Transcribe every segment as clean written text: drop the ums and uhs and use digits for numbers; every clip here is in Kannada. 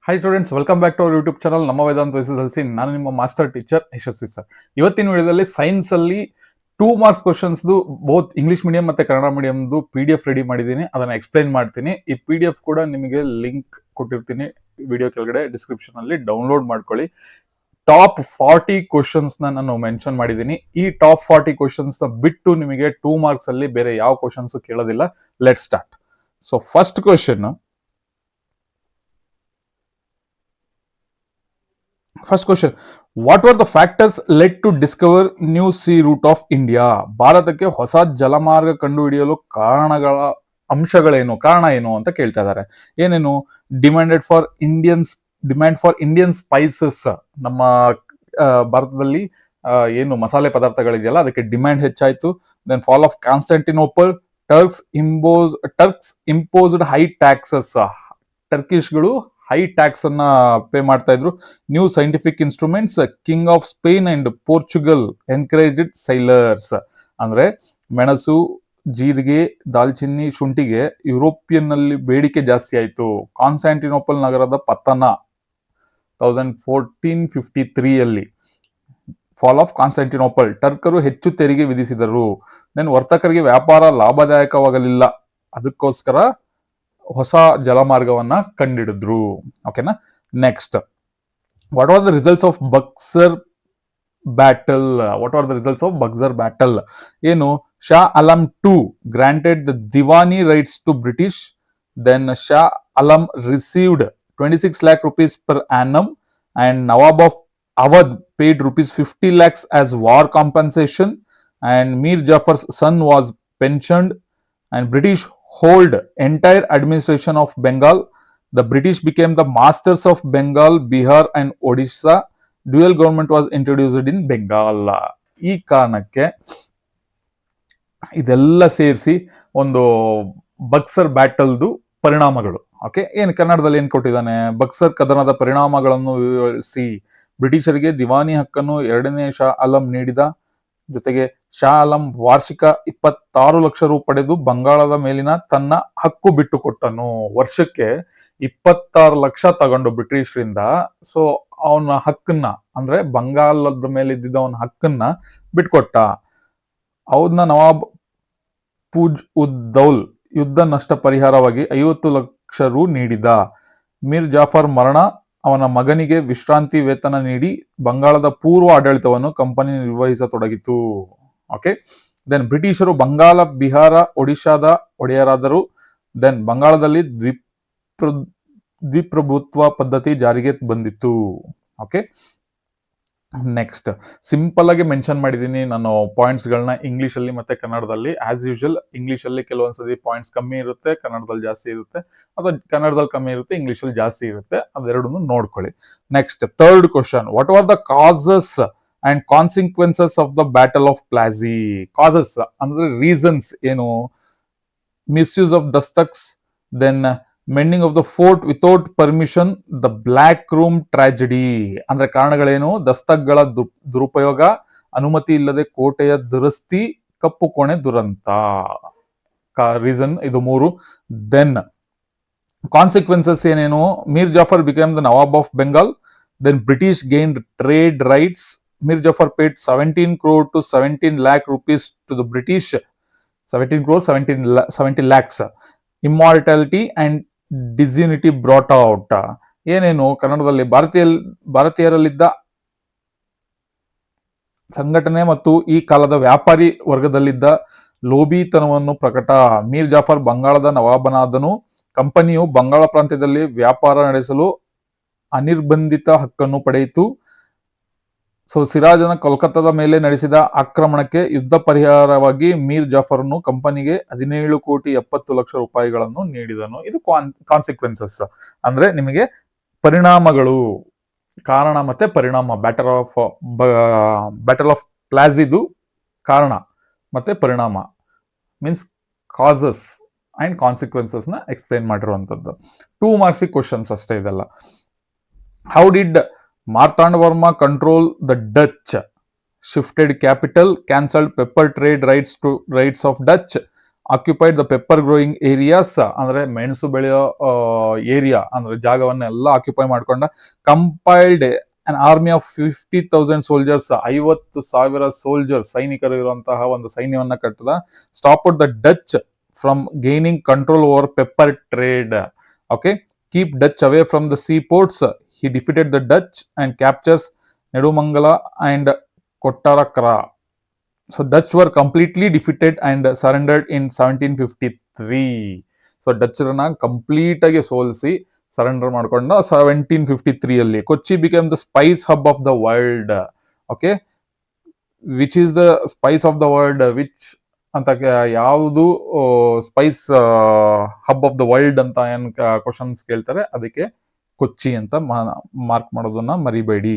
Hi students, welcome back to our YouTube channel ನಮ್ಮ ವೇದಾಂತ ಎಸ್ಎಸ್ಎಲ್ಸಿ. ನಾನು ನಿಮ್ಮ ಮಾಸ್ಟರ್ ಟೀಚರ್ ಯಶಸ್ವಿ ಸರ್. ಇವತ್ತಿನ ವಿಡಿಯೋದಲ್ಲಿ ಸೈನ್ಸ್ ಅಲ್ಲಿ 2 ಮಾರ್ಕ್ಸ್ ಕ್ವಶನ್ಸ್ದು ಬೋತ್ ಇಂಗ್ಲಿಷ್ ಮೀಡಿಯಂ ಮತ್ತೆ ಕನ್ನಡ ಮೀಡಿಯಂದು PDF ರೆಡಿ ಮಾಡಿದ್ದೀನಿ. ಅದನ್ನ ಎಕ್ಸ್ಪ್ಲೈನ್ ಮಾಡ್ತೀನಿ. ಈ PDF ಕೂಡ ನಿಮಗೆ ಲಿಂಕ್ ಕೊಟ್ಟಿರ್ತೀನಿ ವಿಡಿಯೋ ಕೆಳಗಡೆ ಡಿಸ್ಕ್ರಿಪ್ಷನ್ ಅಲ್ಲಿ, ಡೌನ್ಲೋಡ್ ಮಾಡ್ಕೊಳ್ಳಿ. ಟಾಪ್ 40 ಕ್ವಶನ್ಸ್ ನಾನು ಮೆನ್ಷನ್ ಮಾಡಿದ್ದೀನಿ. ಈ ಟಾಪ್ 40 ಕ್ವಶನ್ಸ್ ಬಿಟ್ಟು ನಿಮಗೆ 2 ಮಾರ್ಕ್ಸ್ ಅಲ್ಲಿ ಬೇರೆ ಯಾವ ಕ್ವಶನ್ಸ್ ಕೇಳೋದಿಲ್ಲ. Let start. So first question what are the factors led to discover new sea route of India? ಭಾರತಕ್ಕೆ ಹೊಸ ಜಲಮಾರ್ಗ ಕಂಡುಹಿಡಿಯಲು ಕಾರಣ ಏನು ಅಂತ ಕೇಳ್ತಾ ಇದ್ದಾರೆ. ಏನೇನು? Demand for Indian spices. ನಮ್ಮ ಭಾರತದಲ್ಲಿ ಏನು ಮಸಾಲೆ ಪದಾರ್ಥಗಳಿದೆಯಲ್ಲ, ಅದಕ್ಕೆ ಡಿಮ್ಯಾಂಡ್ ಹೆಚ್ಚಾಯ್ತು. Then fall of Constantinople. Turks imposed high taxes. ಟರ್ಕಿಶ್ಗಳು ಹೈ ಟ್ಯಾಕ್ಸ್ ಅನ್ನ ಪೇ ಮಾಡ್ತಾ ಇದ್ರು. New scientific instruments. King of Spain and Portugal encouraged sailors. ಅಂದ್ರೆ ಮೆಣಸು, ಜೀರಿಗೆ, ದಾಲ್ಚಿನ್ನಿ, ಶುಂಠಿಗೆ ಯುರೋಪಿಯನ್ ನಲ್ಲಿ ಬೇಡಿಕೆ ಜಾಸ್ತಿ ಆಯಿತು. ಕಾನ್ಸ್ಟಾಂಟಿನೋಪಲ್ ನಗರದ ಪತನ 1453 ಅಲ್ಲಿ. Fall of Constantinople. ಟರ್ಕರು ಹೆಚ್ಚು ತೆರಿಗೆ ವಿಧಿಸಿದರು. ದೆನ್ ವರ್ತಕರಿಗೆ ವ್ಯಾಪಾರ ಲಾಭದಾಯಕವಾಗಲಿಲ್ಲ, ಅದಕ್ಕೋಸ್ಕರ ಹೊಸ ಜಲಮಾರ್ಗವನ್ನ ಕಂಡಿಡಿದ್ರು. ಓಕೆನಾ? Next, what are the results of Buxar battle? ಏನು? Shah Alam II granted the diwani rights to British. Then Shah Alam received 26 lakh rupees per annum and Nawab of Awadh paid rupees 50 lakhs as war compensation, and Mir Jafar's son was pensioned, and British hold entire administration of Bengal. The British became the masters of Bengal, Bihar and Odisha. Dual government was introduced in Bengal. ಈ ಕಾರಣಕ್ಕೆ ಇದೆಲ್ಲ ಸೇರಿಸಿ ಒಂದು ಬಕ್ಸರ್ ಬ್ಯಾಟಲ್ದು ಪರಿಣಾಮಗಳು. ಓಕೆ, ಏನು ಕನ್ನಡದಲ್ಲಿ ಏನ್ ಕೊಟ್ಟಿದ್ದಾನೆ? ಬಕ್ಸರ್ ಕದನದ ಪರಿಣಾಮಗಳನ್ನು ವಿವರಿಸಿ. ಬ್ರಿಟಿಷರಿಗೆ ದಿವಾನಿ ಹಕ್ಕನ್ನು 2ನೇ ಶಾ ಆಲಂ ನೀಡಿದ. ಜೊತೆಗೆ ಶಾ ಆಲಂ ವಾರ್ಷಿಕ 26 ಲಕ್ಷ ರು ಪಡೆದು ಬಂಗಾಳದ ಮೇಲಿನ ತನ್ನ ಹಕ್ಕು ಬಿಟ್ಟುಕೊಟ್ಟನು. ವರ್ಷಕ್ಕೆ 26 ಲಕ್ಷ ತಗೊಂಡು ಬ್ರಿಟಿಷರಿಂದ. ಸೊ ಅವನ ಹಕ್ಕನ್ನ, ಅಂದ್ರೆ ಬಂಗಾಳದ ಮೇಲೆ ಇದ್ದಿದ್ದ ಅವನ ಹಕ್ಕನ್ನ ಬಿಟ್ಕೊಟ್ಟ. ಅವನ್ನ ನವಾಬ್ ಪೂಜ್ ಉದ್ ದೌಲ್ ಯುದ್ಧ ನಷ್ಟ ಪರಿಹಾರವಾಗಿ 50 ಲಕ್ಷ ರು ನೀಡಿದ. ಮೀರ್ ಜಾಫರ್ ಮರಣ, ಅವನ ಮಗನಿಗೆ ವಿಶ್ರಾಂತಿ ವೇತನ ನೀಡಿ ಬಂಗಾಳದ ಪೂರ್ವ ಆಡಳಿತವನ್ನು ಕಂಪನಿ ನಿರ್ವಹಿಸತೊಡಗಿತು. ಓಕೆ, ದೆನ್ ಬ್ರಿಟಿಷರು ಬಂಗಾಳ, ಬಿಹಾರ, ಒಡಿಶಾದ ಒಡೆಯರಾದರು. ದೆನ್ ಬಂಗಾಳದಲ್ಲಿ ದ್ವಿಪ್ರಭುತ್ವ ಪದ್ಧತಿ ಜಾರಿಗೆ ಬಂದಿತ್ತು. ಓಕೆ, ನೆಕ್ಸ್ಟ್, ಸಿಂಪಲ್ ಆಗಿ ಮೆನ್ಷನ್ ಮಾಡಿದ್ದೀನಿ ನಾನು ಪಾಯಿಂಟ್ಸ್ಗಳನ್ನ ಇಂಗ್ಲಿಷ್ ಅಲ್ಲಿ ಮತ್ತೆ ಕನ್ನಡದಲ್ಲಿ. ಆಸ್ ಯೂಶುವಲ್ ಇಂಗ್ಲಿಷ್ ಅಲ್ಲಿ ಕೆಲವೊಂದ್ಸತಿ ಪಾಯಿಂಟ್ಸ್ ಕಮ್ಮಿ ಇರುತ್ತೆ, ಕನ್ನಡದಲ್ಲಿ ಜಾಸ್ತಿ ಇರುತ್ತೆ, ಅಥವಾ ಕನ್ನಡದಲ್ಲಿ ಕಮ್ಮಿ ಇರುತ್ತೆ, ಇಂಗ್ಲಿಷ್ ಅಲ್ಲಿ ಜಾಸ್ತಿ ಇರುತ್ತೆ. ಅದೆರಡನ್ನು ನೋಡ್ಕೊಳ್ಳಿ. Next, third question, what are the causes and consequences of the battle of Plassey? Causes ಅಂದ್ರೆ ರೀಸನ್ಸ್ ಏನು? Misuse of dastaks. Then mending of the fort without permission. The black room tragedy. ಅಂದ್ರೆ ಕಾರಣಗಳೇನು? ದಸ್ತಕ್ಗಳ ದುರುಪಯೋಗ, ಅನುಮತಿ ಇಲ್ಲದೆ ಕೋಟೆಯ ದುರಸ್ತಿ, ಕಪ್ಪು ಕೋಣೆ ದುರಂತ. ರೀಸನ್ ಇದು 3. ದೆನ್ ಕಾನ್ಸಿಕ್ವೆನ್ಸಸ್ ಏನೇನು? Mir Jafar became the nawab of Bengal. Then British gained trade rights. Mir Jafar paid 17 crore to 17 lakh rupees to the British. 17 crore, 70 lakhs. Immortality and disunity brought out. ಏನೇನು? ಕನ್ನಡದಲ್ಲಿ ಭಾರತೀಯರಲ್ಲಿದ್ದ ಸಂಘಟನೆ ಮತ್ತು ಈ ಕಾಲದ ವ್ಯಾಪಾರಿ ವರ್ಗದಲ್ಲಿದ್ದ ಲೋಭಿತನವನ್ನು ಪ್ರಕಟ. ಮೀರ್ ಜಾಫರ್ ಬಂಗಾಳದ ನವಾಬನಾದನು. ಕಂಪನಿಯು ಬಂಗಾಳ ಪ್ರಾಂತ್ಯದಲ್ಲಿ ವ್ಯಾಪಾರ ನಡೆಸಲು ಅನಿರ್ಬಂಧಿತ ಹಕ್ಕನ್ನು ಪಡೆಯಿತು. ಸೊ ಸಿರಾಜನ ಕೋಲ್ಕತ್ತಾದ ಮೇಲೆ ನಡೆಸಿದ ಆಕ್ರಮಣಕ್ಕೆ ಯುದ್ಧ ಪರಿಹಾರವಾಗಿ ಮೀರ್ ಜಾಫರ್ನು ಕಂಪನಿಗೆ 17 ಕೋಟಿ 70 ಲಕ್ಷ ರೂಪಾಯಿಗಳನ್ನು ನೀಡಿದನು. ಇದು ಕಾನ್ಸಿಕ್ವೆನ್ಸಸ್ ಅಂದ್ರೆ ನಿಮಗೆ ಪರಿಣಾಮಗಳು, ಕಾರಣ ಮತ್ತೆ ಪರಿಣಾಮ. ಬ್ಯಾಟಲ್ ಆಫ್ ಪ್ಲಾಸಿದು ಕಾರಣ ಮತ್ತೆ ಪರಿಣಾಮ ಮೀನ್ಸ್ ಕಾಸಸ್ ಅಂಡ್ ಕಾನ್ಸಿಕ್ವೆನ್ಸಸ್ ನ ಎಕ್ಸ್ಪ್ಲೈನ್ ಮಾಡಿರುವಂತದ್ದು. 2 ಮಾರ್ಕ್ಸ್ ಕ್ವಶನ್ಸ್ ಅಷ್ಟೇ ಇದೆಲ್ಲ. How did Martand Varma control the Dutch? Shifted capital, cancelled pepper trade rights of Dutch, occupied the pepper growing areas, ಅಂದ್ರೆ ಮೆಣಸು ಬೆಳೆಯೋ ಏರಿಯಾ ಅಂದ್ರೆ ಜಾಗವನ್ನೆಲ್ಲ ಆಕ್ಯುಪೈ ಮಾಡ್ಕೊಂಡ. Compiled an army of 50,000 soldiers, 50,000 soldiers ಸೈನಿಕರು ಇರುವಂತಹ ಒಂದು ಸೈನ್ಯವನ್ನ ಕಟ್ಟದ. Stop the Dutch from gaining control over pepper trade. Okay, keep Dutch away from the sea ports. He defeated the Dutch and captures Nedumangala and Kottarakara. So Dutch were completely defeated and surrendered in 1753. So ಡಚ್ರನ್ನ ಕಂಪ್ಲೀಟ್ ಆಗಿ ಸೋಲಿಸಿ ಸರೆಂಡರ್ ಮಾಡ್ಕೊಂಡ 1753 ಅಲ್ಲಿ. Kochi became the spice hub of the world. Okay, which is the spice of the world, which ಅಂತ ಯಾವುದು spice hub of the world ಅಂತ ಏನ್ ಕ್ವಶನ್ಸ್ ಕೇಳ್ತಾರೆ, ಅದಕ್ಕೆ ಕೊಚ್ಚಿ ಅಂತ ಮಾರ್ಕ್ ಮಾಡೋದನ್ನ ಮರಿಬೇಡಿ.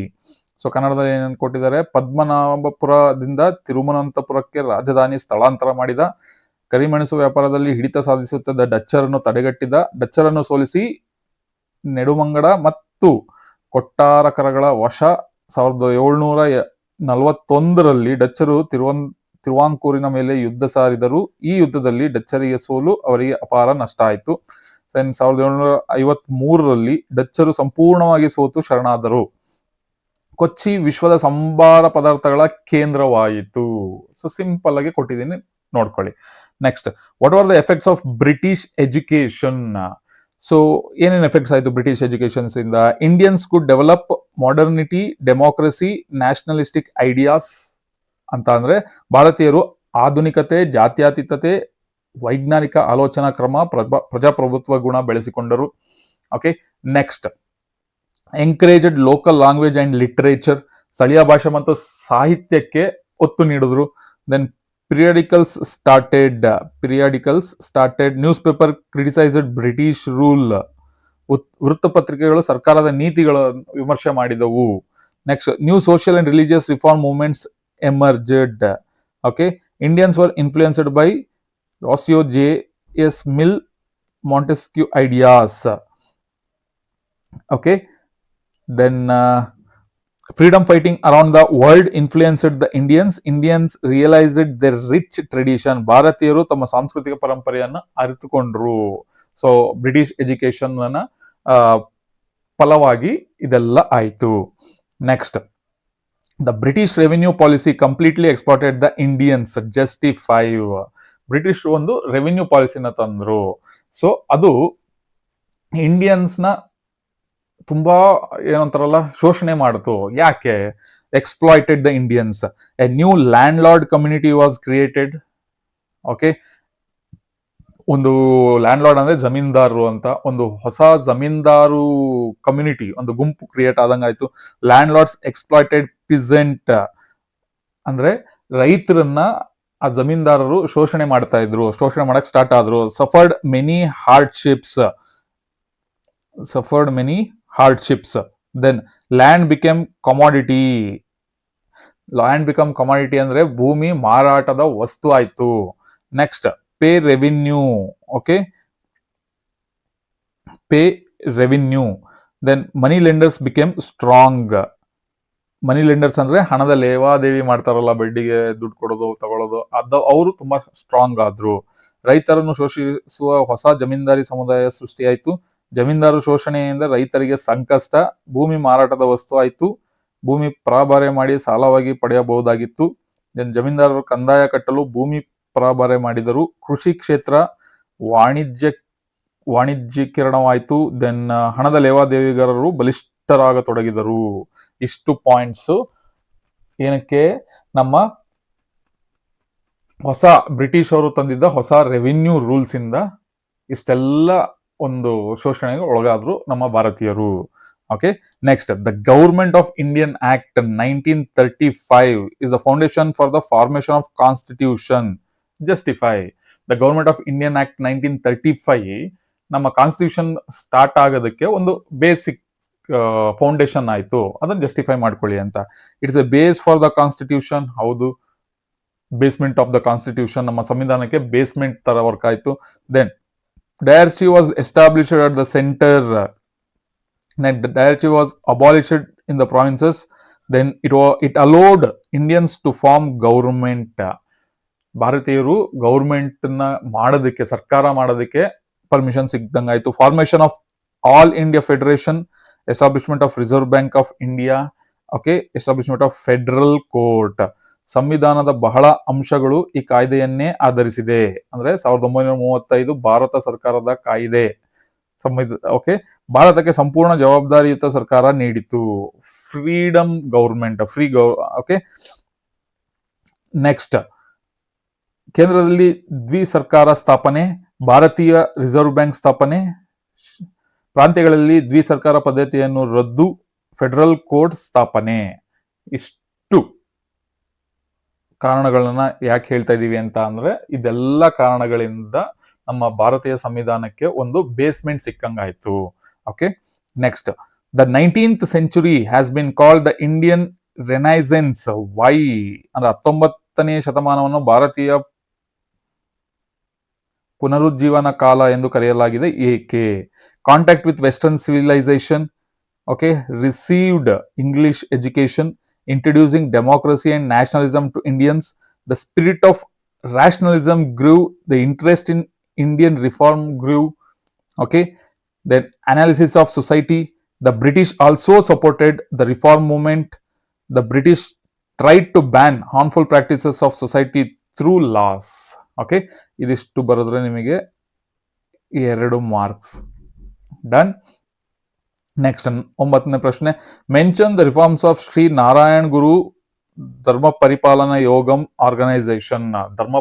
ಸೊ ಕನ್ನಡದಲ್ಲಿ ಏನೇನು ಕೊಟ್ಟಿದ್ದಾರೆ, ಪದ್ಮನಾಭಪುರದಿಂದ ತಿರುವನಂತಪುರಕ್ಕೆ ರಾಜಧಾನಿ ಸ್ಥಳಾಂತರ ಮಾಡಿದ. ಕರಿಮೆಣಸು ವ್ಯಾಪಾರದಲ್ಲಿ ಹಿಡಿತ ಸಾಧಿಸುತ್ತಿದ್ದ ಡಚ್ಚರನ್ನು ತಡೆಗಟ್ಟಿದ. ಡಚ್ಚರನ್ನು ಸೋಲಿಸಿ ನೆಡುಮಂಗಡ ಮತ್ತು ಕೊಟ್ಟಾರಕರಗಳ ವಶ. 1741ರಲ್ಲಿ ಡಚ್ಚರು ತಿರುವಾಂಕೂರಿನ ಮೇಲೆ ಯುದ್ಧ ಸಾರಿದರು. ಈ ಯುದ್ಧದಲ್ಲಿ ಡಚ್ಚರಿಗೆ ಸೋಲು, ಅವರಿಗೆ ಅಪಾರ ನಷ್ಟ ಆಯಿತು. 1753ರಲ್ಲಿ ಡಚ್ಚರು ಸಂಪೂರ್ಣವಾಗಿ ಸೋತು ಶರಣಾದರು. ಕೊಚ್ಚಿ ವಿಶ್ವದ ಸಂಬಾರ ಪದಾರ್ಥಗಳ ಕೇಂದ್ರವಾಯಿತು. ಸೊ ಸಿಂಪಲ್ ಆಗಿ ಕೊಟ್ಟಿದ್ದೀನಿ, ನೋಡ್ಕೊಳ್ಳಿ. Next, what are the effects of British education? So ಏನೇನು ಎಫೆಕ್ಟ್ಸ್ ಆಯಿತು ಬ್ರಿಟಿಷ್ ಎಜುಕೇಶನ್ಸ್ ಇಂದ? Indians could develop modernity, democracy, nationalistic ideas ಅಂತ ಅಂದ್ರೆ ಭಾರತೀಯರು ಆಧುನಿಕತೆ, ಜಾತ್ಯತೀತತೆ, ವೈಜ್ಞಾನಿಕ ಆಲೋಚನಾ ಕ್ರಮ, ಪ್ರಜಾಪ್ರಭುತ್ವ ಗುಣ ಬೆಳೆಸಿಕೊಂಡರು. Okay, next, encouraged local language and literature, ಸ್ಥಳೀಯ ಭಾಷೆ ಮತ್ತು ಸಾಹಿತ್ಯಕ್ಕೆ ಒತ್ತು ನೀಡಿದ್ರು. Then periodicals started, newspaper criticized British rule, ವೃತ್ತಪತ್ರಿಕೆಗಳು ಸರ್ಕಾರದ ನೀತಿಗಳ ವಿಮರ್ಶೆ ಮಾಡಿದವು. Next, new social and religious reform movements emerged. Okay, Indians were influenced by Rousseau, J.S. Mill, Montesquieu ideas. Okay, then freedom fighting around the world influenced the Indians realized their rich tradition. ಭಾರತೀಯರು ತಮ್ಮ ಸಾಂಸ್ಕೃತಿಕ ಪರಂಪರೆಯನ್ನು ಅರಿತುಕೊಂಡ್ರು. ಸೊ ಬ್ರಿಟಿಷ್ ಎಜುಕೇಶನ್ ಫಲವಾಗಿ ಇದೆಲ್ಲ ಆಯಿತು. Next, the British revenue policy completely exploited the Indians, justify. British ಒಂದು ರೆವಿನ್ಯೂ ಪಾಲಿಸಿನ ತಂದ್ರು. ಸೊ ಅದು ಇಂಡಿಯನ್ಸ್ನ ತುಂಬಾ ಏನಂತಾರಲ್ಲ ಶೋಷಣೆ ಮಾಡಿತು. ಯಾಕೆ? Exploited the Indians. A new landlord community was created. Okay, ಒಂದು ಲ್ಯಾಂಡ್ ಲಾರ್ಡ್ ಅಂದ್ರೆ ಜಮೀನ್ದಾರರು ಅಂತ, ಒಂದು ಹೊಸ ಜಮೀನ್ದಾರು ಕಮ್ಯುನಿಟಿ, ಒಂದು ಗುಂಪು ಕ್ರಿಯೇಟ್ ಆದಂಗಾಯ್ತು. ಲ್ಯಾಂಡ್ ಲಾರ್ಡ್ಸ್ ಎಕ್ಸ್ಪ್ಲಾಯ್ಟೆಡ್ ಪಿಸೆಂಟ್, ಅಂದ್ರೆ ರೈತರನ್ನ ಆ ಜಮೀನ್ದಾರರು ಶೋಷಣೆ ಮಾಡ್ತಾ ಇದ್ರು, ಶೋಷಣೆ ಮಾಡಕ್ ಸ್ಟಾರ್ಟ್ ಆದ್ರು. Suffered many hardships. Then land became commodity. ಅಂದ್ರೆ ಭೂಮಿ ಮಾರಾಟದ ವಸ್ತು ಆಯ್ತು. Next, pay revenue. Okay, pay revenue. Then moneylenders became strong. Moneylenders ಅಂದ್ರೆ ಹಣದ ಲೇವಾದೇವಿ ಮಾಡ್ತಾರಲ್ಲ, ಬಡ್ಡಿಗೆ ದುಡ್ಡು ಕೊಡೋದು ತಗೊಳ್ಳೋದು, ಅವರು ತುಂಬಾ ಸ್ಟ್ರಾಂಗ್ ಆದ್ರು. ರೈತರನ್ನು ಶೋಷಿಸುವ ಹೊಸ ಜಮೀನ್ದಾರಿ ಸಮುದಾಯ ಸೃಷ್ಟಿಯಾಯಿತು. ಜಮೀನ್ದಾರು ಶೋಷಣೆಯಿಂದ ರೈತರಿಗೆ ಸಂಕಷ್ಟ. ಭೂಮಿ ಮಾರಾಟದ ವಸ್ತು ಆಯಿತು. ಭೂಮಿ ಪರಾಬಾರೆ ಮಾಡಿ ಸಾಲವಾಗಿ ಪಡೆಯಬಹುದಾಗಿತ್ತು. ದೆನ್ ಜಮೀನ್ದಾರರು ಕಂದಾಯ ಕಟ್ಟಲು ಭೂಮಿ ಪರಾಬಾರೆ ಮಾಡಿದರು. ಕೃಷಿ ಕ್ಷೇತ್ರ ವಾಣಿಜ್ಯೀಕರಣವಾಯಿತು. ದೆನ್ ಹಣದ ಲೇವಾದೇವಿಗಾರರು ಬಲಿಷ್ಠರಾಗತೊಡಗಿದರು. ಇಷ್ಟು ಪಾಯಿಂಟ್ಸ್ ಏನಕ್ಕೆ, ನಮ್ಮ ಹೊಸ ಬ್ರಿಟಿಷ್ ಅವರು ತಂದಿದ್ದ ಹೊಸ ರೆವಿನ್ಯೂ ರೂಲ್ಸ್ ಇಂದ ಇಷ್ಟೆಲ್ಲ ಒಂದು ಶೋಷಣೆಗೆ ಒಳಗಾದ್ರು ನಮ್ಮ ಭಾರತೀಯರು. Okay, next, the government of Indian act 1935 is the foundation for the formation of constitution. Justify. The government of Indian act 1935 ನಮ್ಮ ಕಾನ್ಸ್ಟಿಟ್ಯೂಷನ್ ಸ್ಟಾರ್ಟ್ ಆಗೋದಕ್ಕೆ ಒಂದು ಬೇಸಿಕ್ ಫೌಂಡೇಶನ್ ಆಯ್ತು. ಅದನ್ನ ಜಸ್ಟಿಫೈ ಮಾಡ್ಕೊಳ್ಳಿ ಅಂತ. It's a base for the constitution. ಹೌದು, ಬೇಸ್ಮೆಂಟ್ ಆಫ್ ದ ಕಾನ್ಸ್ಟಿಟ್ಯೂಷನ್, ನಮ್ಮ ಸಂವಿಧಾನಕ್ಕೆ ಬೇಸ್ಮೆಂಟ್ ತರ ವರ್ಕ್ ಆಯ್ತು. Then diarchy was established at the centre. Diarchy was abolished in the provinces. Then it allowed Indians to form government. ಭಾರತೀಯರು ಗೌರ್ಮೆಂಟ್ನ ಮಾಡೋದಕ್ಕೆ, ಸರ್ಕಾರ ಮಾಡೋದಕ್ಕೆ ಪರ್ಮಿಷನ್ ಸಿಗ್ದಂಗಾಯ್ತು. Formation of all India federation, establishment of Reserve Bank of India, okay, establishment of federal court. ಸಂವಿಧಾನದ ಬಹಳ ಅಂಶಗಳು ಈ ಕಾಯ್ದೆಯನ್ನೇ ಆಧರಿಸಿದೆ. ಅಂದ್ರೆ 1935 ಭಾರತ ಸರ್ಕಾರದ ಕಾಯ್ದೆ ಓಕೆ, ಭಾರತಕ್ಕೆ ಸಂಪೂರ್ಣ ಜವಾಬ್ದಾರಿಯುತ ಸರ್ಕಾರ ನೀಡಿತು. Freedom government, okay. ನೆಕ್ಸ್ಟ್, ಕೇಂದ್ರದಲ್ಲಿ ದ್ವಿಸರ್ಕಾರ ಸ್ಥಾಪನೆ, ಭಾರತೀಯ ರಿಸರ್ವ್ ಬ್ಯಾಂಕ್ ಸ್ಥಾಪನೆ, ಪ್ರಾಂತ್ಯಗಳಲ್ಲಿ ದ್ವಿಸರ್ಕಾರ ಪದ್ಧತಿಯನ್ನು ರದ್ದು, ಫೆಡರಲ್ ಕೋರ್ಟ್ ಸ್ಥಾಪನೆ. ಇಷ್ಟು ಕಾರಣಗಳನ್ನ ಯಾಕೆ ಹೇಳ್ತಾ ಇದೀವಿ ಅಂತ ಅಂದ್ರೆ, ಇದೆಲ್ಲ ಕಾರಣಗಳಿಂದ ನಮ್ಮ ಭಾರತೀಯ ಸಂವಿಧಾನಕ್ಕೆ ಒಂದು ಬೇಸ್ಮೆಂಟ್ ಸಿಕ್ಕಂಗಾಯ್ತು. Okay, next, the 19th century has been called the Indian renaissance. Why ಅಂದ್ರೆ 19ನೇ ಶತಮಾನವನ್ನು ಭಾರತೀಯ ಪುನರುಜ್ಜೀವನ ಕಾಲ ಎಂದು ಕರೆಯಲಾಗಿದೆ. ಏಕೆ? Contact with western civilization, okay, received English education, introducing democracy and nationalism to Indians, the spirit of rationalism grew, the interest in Indian reform grew, okay, then analysis of society, the British also supported the reform movement, the British tried to ban harmful practices of society through laws. Okay, ಇದಿಷ್ಟು ಬರೆದ್ರೆ ನಿಮಗೆ 2 ಮಾರ್ಕ್ಸ್. ಡನ್. ನೆಕ್ಸ್ಟ್ 9ನೇ ಪ್ರಶ್ನೆ, mention the reforms of Shri Narayan Guru Dharma Paripalana ಯೋಗಂ organisation. ಧರ್ಮ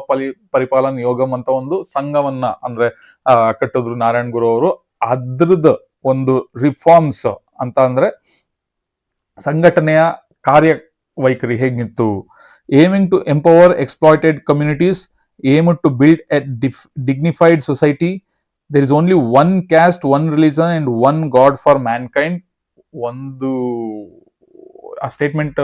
ಪರಿಪಾಲನಾ ಯೋಗಂ ಅಂತ ಒಂದು ಸಂಘವನ್ನ ಅಂದ್ರೆ ಕಟ್ಟಿದ್ರು ನಾರಾಯಣ್ ಗುರು ಅವರು. ಅದ್ರದ್ದು ಒಂದು ರಿಫಾರ್ಮ್ಸ್ ಅಂತ ಅಂದ್ರೆ ಸಂಘಟನೆಯ ಕಾರ್ಯವೈಖರಿ ಹೇಗಿತ್ತು? Aiming to empower exploited communities, aim to build a dignified society, there is only one caste, one religion and one god for mankind. ಒಂದು ಆ ಸ್ಟೇಟ್ಮೆಂಟ್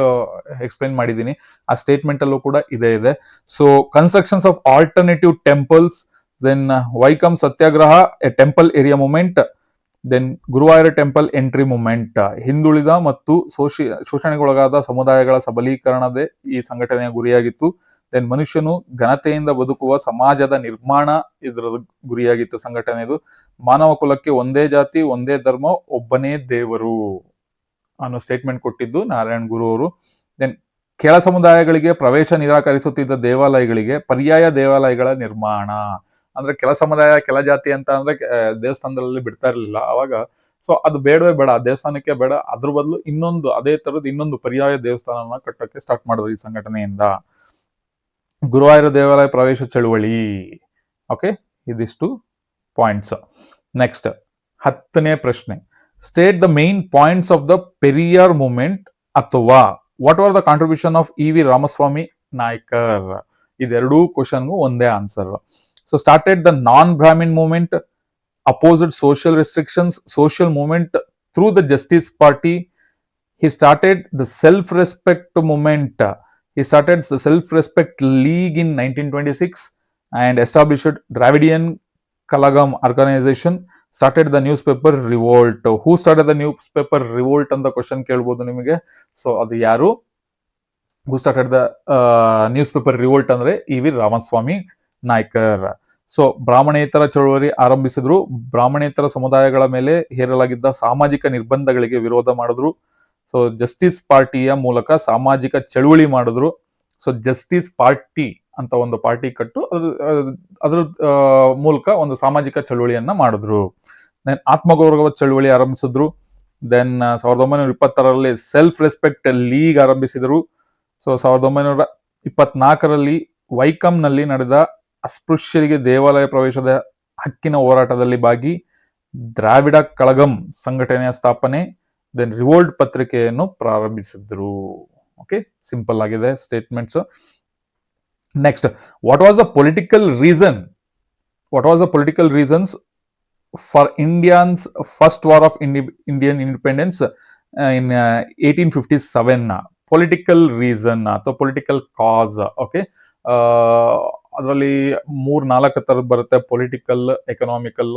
ಎಕ್ಸ್ಪ್ಲೈನ್ ಮಾಡಿದ್ದೀನಿ, ಆ ಸ್ಟೇಟ್ಮೆಂಟ್ ಅಲ್ಲೂ ಕೂಡ ಇದೆ. So constructions of alternative temples, then Vaikom Satyagraha, a temple area movement, then ಗುರುವಾಯೂರ ಟೆಂಪಲ್ ಎಂಟ್ರಿ ಮೂವ್ಮೆಂಟ್. ಹಿಂದುಳಿದ ಮತ್ತು ಶೋಷಣೆಗೊಳಗಾದ ಸಮುದಾಯಗಳ ಸಬಲೀಕರಣದೇ ಈ ಸಂಘಟನೆಯ ಗುರಿಯಾಗಿತ್ತು. ದೆನ್ ಮನುಷ್ಯನು ಘನತೆಯಿಂದ ಬದುಕುವ ಸಮಾಜದ ನಿರ್ಮಾಣ ಇದರ ಗುರಿಯಾಗಿತ್ತು ಸಂಘಟನೆದು. ಮಾನವ ಕುಲಕ್ಕೆ ಒಂದೇ ಜಾತಿ, ಒಂದೇ ಧರ್ಮ, ಒಬ್ಬನೇ ದೇವರು ಅನ್ನೋ ಸ್ಟೇಟ್ಮೆಂಟ್ ಕೊಟ್ಟಿದ್ದು ನಾರಾಯಣ್ ಗುರು ಅವರು. ದೆನ್ ಕೆಳ ಸಮುದಾಯಗಳಿಗೆ ಪ್ರವೇಶ ನಿರಾಕರಿಸುತ್ತಿದ್ದ ದೇವಾಲಯಗಳಿಗೆ ಪರ್ಯಾಯ ದೇವಾಲಯಗಳ ನಿರ್ಮಾಣ. ಅಂದ್ರೆ ಕೆಲ ಸಮುದಾಯ, ಕೆಲ ಜಾತಿ ಅಂತ ಅಂದ್ರೆ ದೇವಸ್ಥಾನದಲ್ಲಿ ಬಿಡ್ತಾ ಇರಲಿಲ್ಲ ಅವಾಗ. ಸೊ ಅದು ಬೇಡವೇ ಬೇಡ, ದೇವಸ್ಥಾನಕ್ಕೆ ಬೇಡ, ಅದ್ರ ಬದಲು ಇನ್ನೊಂದು ಅದೇ ತರದ್ ಇನ್ನೊಂದು ಪರ್ಯಾಯ ದೇವಸ್ಥಾನವನ್ನ ಕಟ್ಟಕ್ಕೆ ಸ್ಟಾರ್ಟ್ ಮಾಡಿದ್ರು ಈ ಸಂಘಟನೆಯಿಂದ. ಗುರುವಾಯೂರ ದೇವಾಲಯ ಪ್ರವೇಶ ಚಳುವಳಿ. ಓಕೆ, ಇದಿಷ್ಟು ಪಾಯಿಂಟ್ಸ್. ನೆಕ್ಸ್ಟ್ 10ನೇ ಪ್ರಶ್ನೆ, state the main points of the Periyar movement, ಅಥವಾ what are the contribution of EV. Ramaswamy Naicker. ಇದೆರಡೂ ಕ್ವಶನ್ಗೂ ಒಂದೇ answer. So started the non-Brahmin movement, opposed social restrictions, social movement through the Justice Party. He started the self-respect movement. He started the self-respect league in 1926 and established Dravidian Kalagam organization. Started the newspaper revolt. Who started the newspaper revolt ಅಂತ ಕ್ವಶನ್ ಕೇಳ್ಬೋದು ನಿಮಗೆ. ಸೊ ಅದು ಯಾರು? Who started the newspaper revolt ಅಂದ್ರೆ ಇ.ವಿ. ರಾಮಸ್ವಾಮಿ ನಾಯ್ಕರ್. ಸೊ ಬ್ರಾಹ್ಮಣೇತರ ಚಳುವಳಿ ಆರಂಭಿಸಿದ್ರು. ಬ್ರಾಹ್ಮಣೇತರ ಸಮುದಾಯಗಳ ಮೇಲೆ ಹೇರಲಾಗಿದ್ದ ಸಾಮಾಜಿಕ ನಿರ್ಬಂಧಗಳಿಗೆ ವಿರೋಧ ಮಾಡಿದ್ರು. ಸೊ ಜಸ್ಟಿಸ್ ಪಾರ್ಟಿಯ ಮೂಲಕ ಸಾಮಾಜಿಕ ಚಳುವಳಿ ಮಾಡಿದ್ರು. ಸೊ ಜಸ್ಟಿಸ್ ಪಾರ್ಟಿ ಅಂತ ಒಂದು ಪಾರ್ಟಿ ಕಟ್ಟು ಅದ್ರ ಮೂಲಕ ಒಂದು ಸಾಮಾಜಿಕ ಚಳುವಳಿಯನ್ನ ಮಾಡಿದ್ರು. ದೆನ್ ಆತ್ಮಗೌರವ ಚಳುವಳಿ ಆರಂಭಿಸಿದ್ರು. ದೆನ್ 1920ರಲ್ಲಿ ಸೆಲ್ಫ್ ರೆಸ್ಪೆಕ್ಟ್ ಲೀಗ್ ಆರಂಭಿಸಿದರು. ಸೊ 1924ರಲ್ಲಿ ವೈಕಂನಲ್ಲಿ ನಡೆದ ಅಸ್ಪೃಶ್ಯರಿಗೆ ದೇವಾಲಯ ಪ್ರವೇಶದ ಹಕ್ಕಿನ ಹೋರಾಟದಲ್ಲಿ ಭಾಗಿ, ದ್ರಾವಿಡ ಕಳಗಂ ಸಂಘಟನೆಯ ಸ್ಥಾಪನೆ, ದೆನ್ ರಿವೋಲ್ಟ್ ಪತ್ರಿಕೆಯನ್ನು ಪ್ರಾರಂಭಿಸಿದ್ರು. ಓಕೆ, ಸಿಂಪಲ್ ಆಗಿದೆ statements. Next, what was the political reasons for Indians first war of Indian independence in 1857? Political reason ಅಥವಾ ಪೊಲಿಟಿಕಲ್ ಕಾಸ್. ಓಕೆ, ಅದರಲ್ಲಿ 3-4 ಥರದ್ದು ಬರುತ್ತೆ. ಪೊಲಿಟಿಕಲ್, ಎಕನಾಮಿಕಲ್,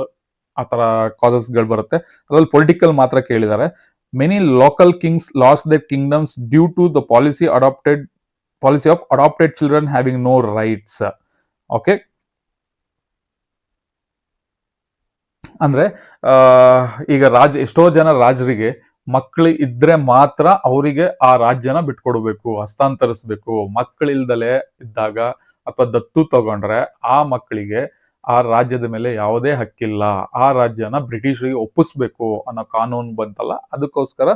ಆ ಥರ ಕಾಸಸ್ಗಳು ಬರುತ್ತೆ. ಅದರಲ್ಲಿ ಪೊಲಿಟಿಕಲ್ ಮಾತ್ರ ಕೇಳಿದ್ದಾರೆ. Many local kings lost their kingdoms due to the policy of adopted children having no rights. Okay, ಅಂದ್ರೆ ಈಗ ಎಷ್ಟೋ ಜನ ರಾಜರಿಗೆ ಮಕ್ಕಳು ಇದ್ರೆ ಮಾತ್ರ ಅವರಿಗೆ ಆ ರಾಜ್ಯನ ಬಿಟ್ಕೊಡ್ಬೇಕು, ಹಸ್ತಾಂತರಿಸ್ಬೇಕು. ಮಕ್ಕಳಿಲ್ದಲೆ ಇದ್ದಾಗ ಅಥವಾ ದತ್ತು ತಗೊಂಡ್ರೆ ಆ ಮಕ್ಕಳಿಗೆ ಆ ರಾಜ್ಯದ ಮೇಲೆ ಯಾವುದೇ ಹಕ್ಕಿಲ್ಲ, ಆ ರಾಜ್ಯನ ಬ್ರಿಟಿಷರಿಗೆ ಒಪ್ಪಿಸ್ಬೇಕು ಅನ್ನೋ ಕಾನೂನು ಬಂತಲ್ಲ, ಅದಕ್ಕೋಸ್ಕರ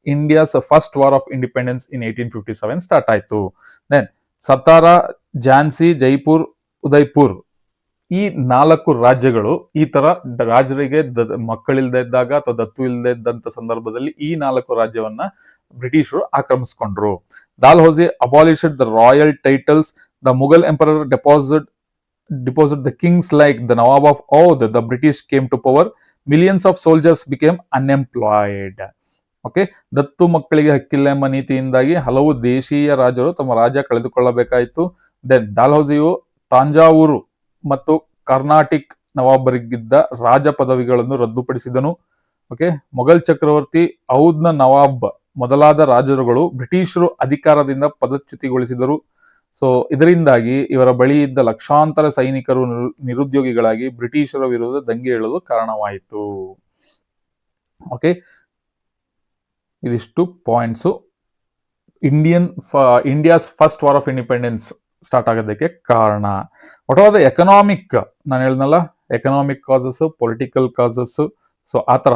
India's first war of independence in 1857 start ಆಯ್ತು. ದೆನ್ ಸತಾರಾ, ಝಾನ್ಸಿ, ಜೈಪುರ್, ಉದಯ್ಪುರ್ ಈ 4 ರಾಜ್ಯಗಳು ಈ ತರ ರಾಜರಿಗೆ ಮಕ್ಕಳಿಲ್ಲದೆ ಇದ್ದಾಗ ಅಥವಾ ದತ್ತು ಇಲ್ಲದೆ ಇದ್ದಂತ ಸಂದರ್ಭದಲ್ಲಿ ಈ 4 ರಾಜ್ಯವನ್ನ ಬ್ರಿಟಿಷರು ಆಕ್ರಮಿಸ್ಕೊಂಡ್ರು. Dalhousie abolished the royal titles, the Mughal emperor deposit the kings like the Nawab of Oudh. The British came to power. Millions of soldiers became unemployed. Okay, ದತ್ತು ಮಕ್ಕಳಿಗೆ ಹಕ್ಕಿಲ್ಲ ಎಂಬ ನೀತಿಯಿಂದಾಗಿ ಹಲವು ದೇಶೀಯ ರಾಜರು ತಮ್ಮ ರಾಜ್ಯ ಕಳೆದುಕೊಳ್ಳಬೇಕಾಯಿತು. ದೆನ್ ಡಾಲ್ಹೌಸಿಯು ತಾಂಜಾವೂರು ಮತ್ತು ಕರ್ನಾಟಿಕ್ ನವಾಬರಿಗಿದ್ದ ರಾಜ ಪದವಿಗಳನ್ನು ರದ್ದುಪಡಿಸಿದನು. ಓಕೆ, ಮೊಘಲ್ ಚಕ್ರವರ್ತಿ ಔದ್ನ ನವಾಬ್ ಮೊದಲಾದ ರಾಜರುಗಳು ಬ್ರಿಟಿಷರು ಅಧಿಕಾರದಿಂದ ಪದಚ್ಯುತಿಗೊಳಿಸಿದರು. ಸೊ ಇದರಿಂದಾಗಿ ಇವರ ಬಳಿ ಇದ್ದ ಲಕ್ಷಾಂತರ ಸೈನಿಕರು ನಿರುದ್ಯೋಗಿಗಳಾಗಿ ಬ್ರಿಟಿಷರ ವಿರುದ್ಧ ದಂಗೆ ಏಳಲು ಕಾರಣವಾಯಿತು. ಓಕೆ, ಇದಿಷ್ಟು points India's first war of independence start ಆಗೋದಕ್ಕೆ ಕಾರಣ. ವಾಟ್ ಆರ್ ದ ಎಕನಾಮಿಕ್, ನಾನು ಹೇಳಿದ್ನಲ್ಲ economic causes, political causes, so ಆ ಥರ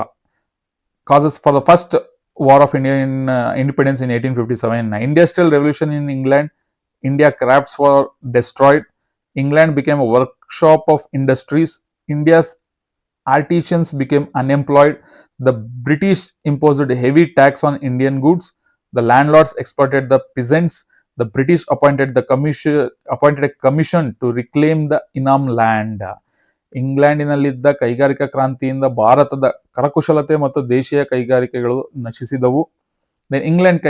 causes for the first war of independence in 1857. Industrial revolution in England. India crafts were destroyed. England became a workshop of industries. India's artisans became unemployed. The British imposed heavy tax on Indian goods. The landlords exploited the peasants. The British appointed a commission to reclaim the Inam land. ಇಂಗ್ಲೆಂಡಿನಲ್ಲಿದ್ದ ಕೈಗಾರಿಕಾ ಕ್ರಾಂತಿಯಿಂದ ಭಾರತದ ಕರಕುಶಲತೆ ಮತ್ತು ದೇಶೀಯ ಕೈಗಾರಿಕೆಗಳು ನಶಿಸಿದವು. ಇಂಗ್ಲೆಂಡ್